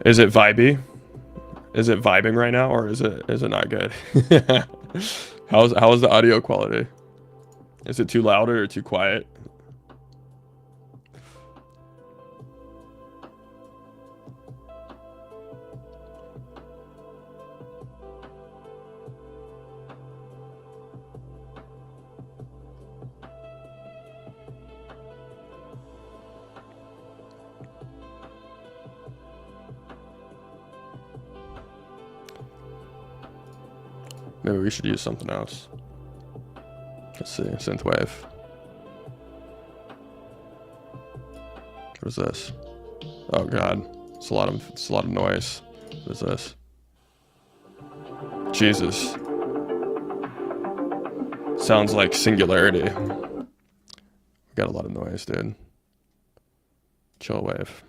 Is it vibey? Is it vibing right now, or is it not good? How's the audio quality? Is it too loud or too quiet? Maybe we should use something else. Let's see, synthwave. What is this? Oh god, it's a lot of noise. What is this? Jesus. Sounds like Singularity. We got a lot of noise, dude. Chill wave.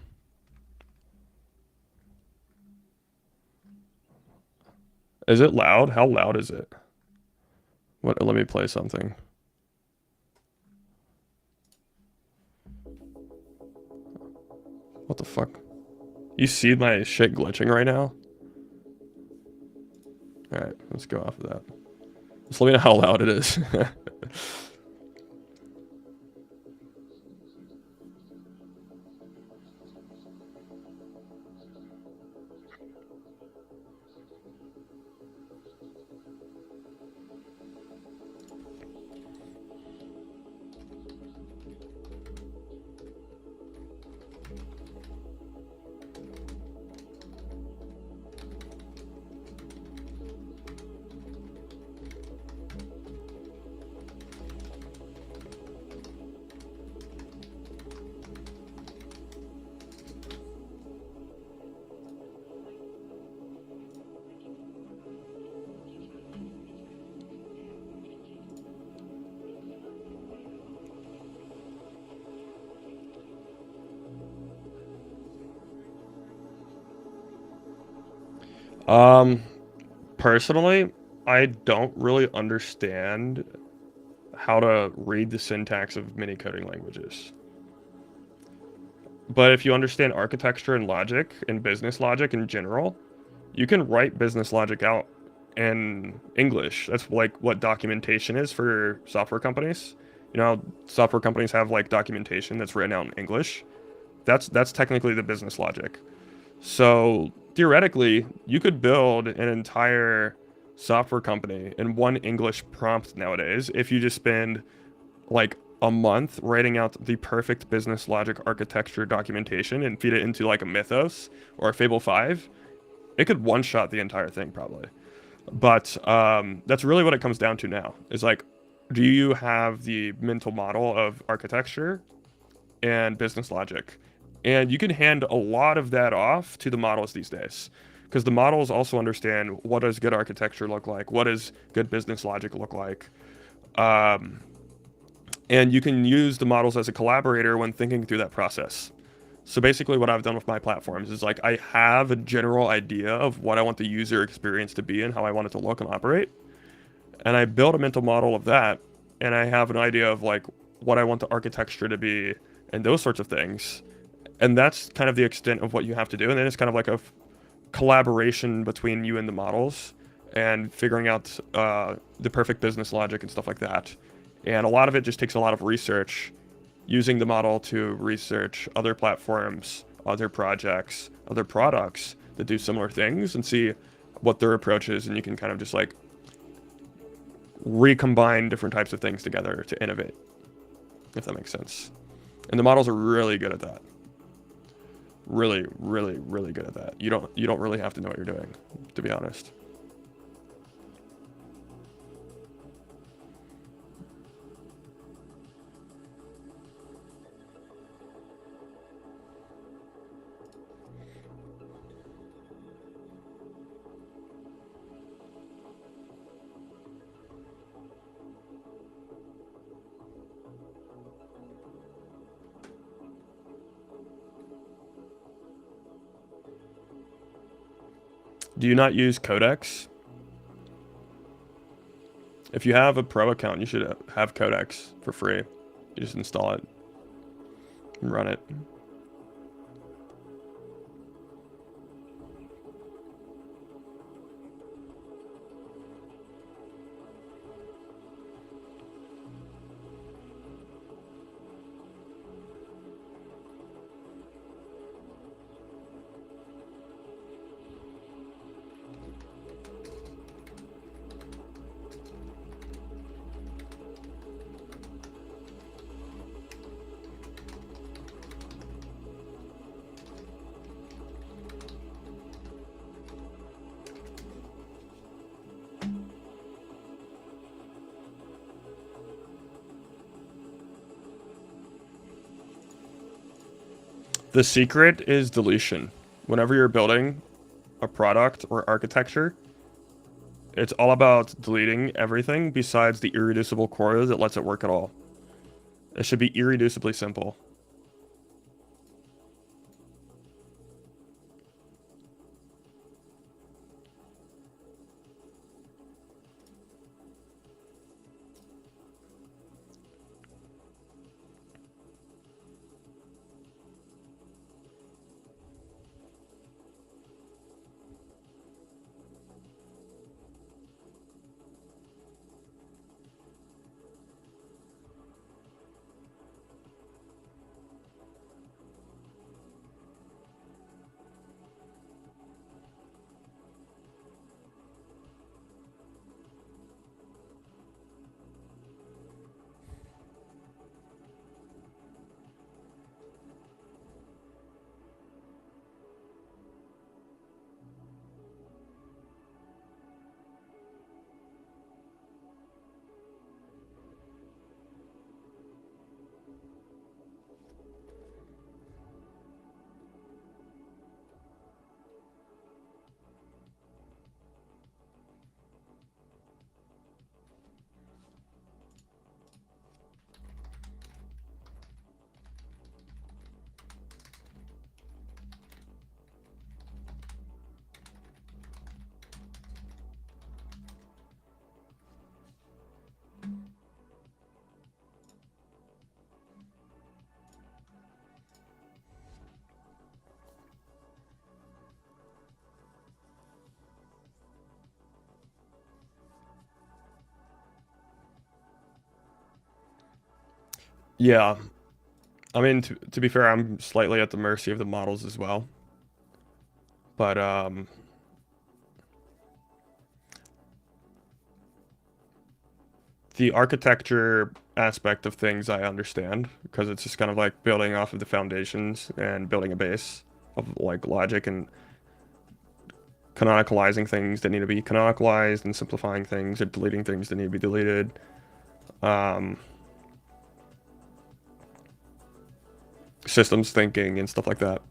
Is it loud? How loud is it? What? Let me play something. What the fuck? You see my shit glitching right now? Alright, let's go off of that. Just let me know how loud it is. Personally, I don't really understand how to read the syntax of many coding languages. But if you understand architecture and logic and business logic in general, you can write business logic out in English. That's like what documentation is for software companies. You know, software companies have like documentation that's written out in English. That's technically the business logic. So theoretically, you could build an entire software company in one English prompt nowadays if you just spend like a month writing out the perfect business logic architecture documentation and feed it into like a Mythos or a Fable 5. It could one-shot the entire thing probably. But that's really what it comes down to now. Is like, do you have the mental model of architecture and business logic? And you can hand a lot of that off to the models these days. Because the models also understand what does good architecture look like, what does good business logic look like. And you can use the models as a collaborator when thinking through that process. So basically what I've done with my platforms is like I have a general idea of what I want the user experience to be and how I want it to look and operate. And I build a mental model of that, and I have an idea of like what I want the architecture to be and those sorts of things. And that's kind of the extent of what you have to do. And then it's kind of like a collaboration between you and the models and figuring out the perfect business logic and stuff like that. And a lot of it just takes a lot of research, using the model to research other platforms, other projects, other products that do similar things and see what their approach is. And you can kind of just like recombine different types of things together to innovate, if that makes sense. And the models are really good at that. Really, really, really good at that. You don't really have to know what you're doing, to be honest. Do you not use Codex? If you have a pro account, you should have Codex for free. You just install it and run it. The secret is deletion. Whenever you're building a product or architecture, it's all about deleting everything besides the irreducible core that lets it work at all. It should be irreducibly simple. Yeah. I mean, to be fair, I'm slightly at the mercy of the models as well. But the architecture aspect of things I understand because it's just kind of like building off of the foundations and building a base of like logic and canonicalizing things that need to be canonicalized and simplifying things or deleting things that need to be deleted. Um, Systems thinking and stuff like that.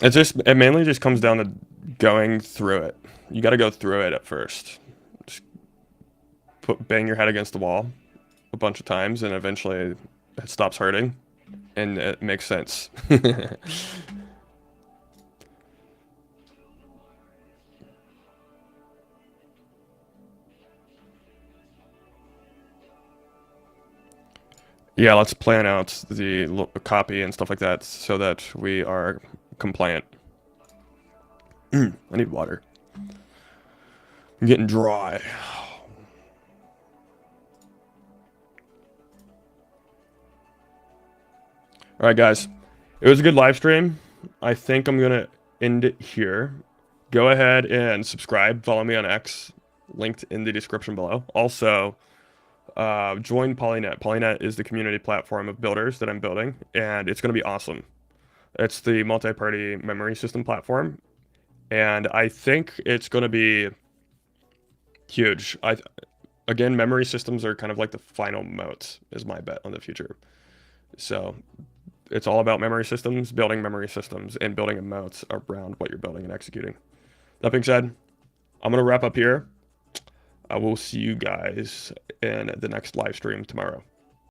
It mainly just comes down to going through it. You got to go through it at first. bang your head against the wall a bunch of times, and eventually it stops hurting, and it makes sense. Yeah, let's plan out the copy and stuff like that so that we are compliant. I need water. I'm getting dry. All right, guys. It was a good live stream. I think I'm gonna end it here. Go ahead and subscribe. Follow me on X, linked in the description below. Also, join Polynet. Polynet is the community platform of builders that I'm building, and it's gonna be awesome. It's the multi-party memory system platform, and I think it's gonna be huge. Again, memory systems are kind of like the final moat, is my bet on the future. So it's all about memory systems, and building a moat around what you're building and executing. That being said, I'm going to wrap up here. I will see you guys in the next live stream tomorrow.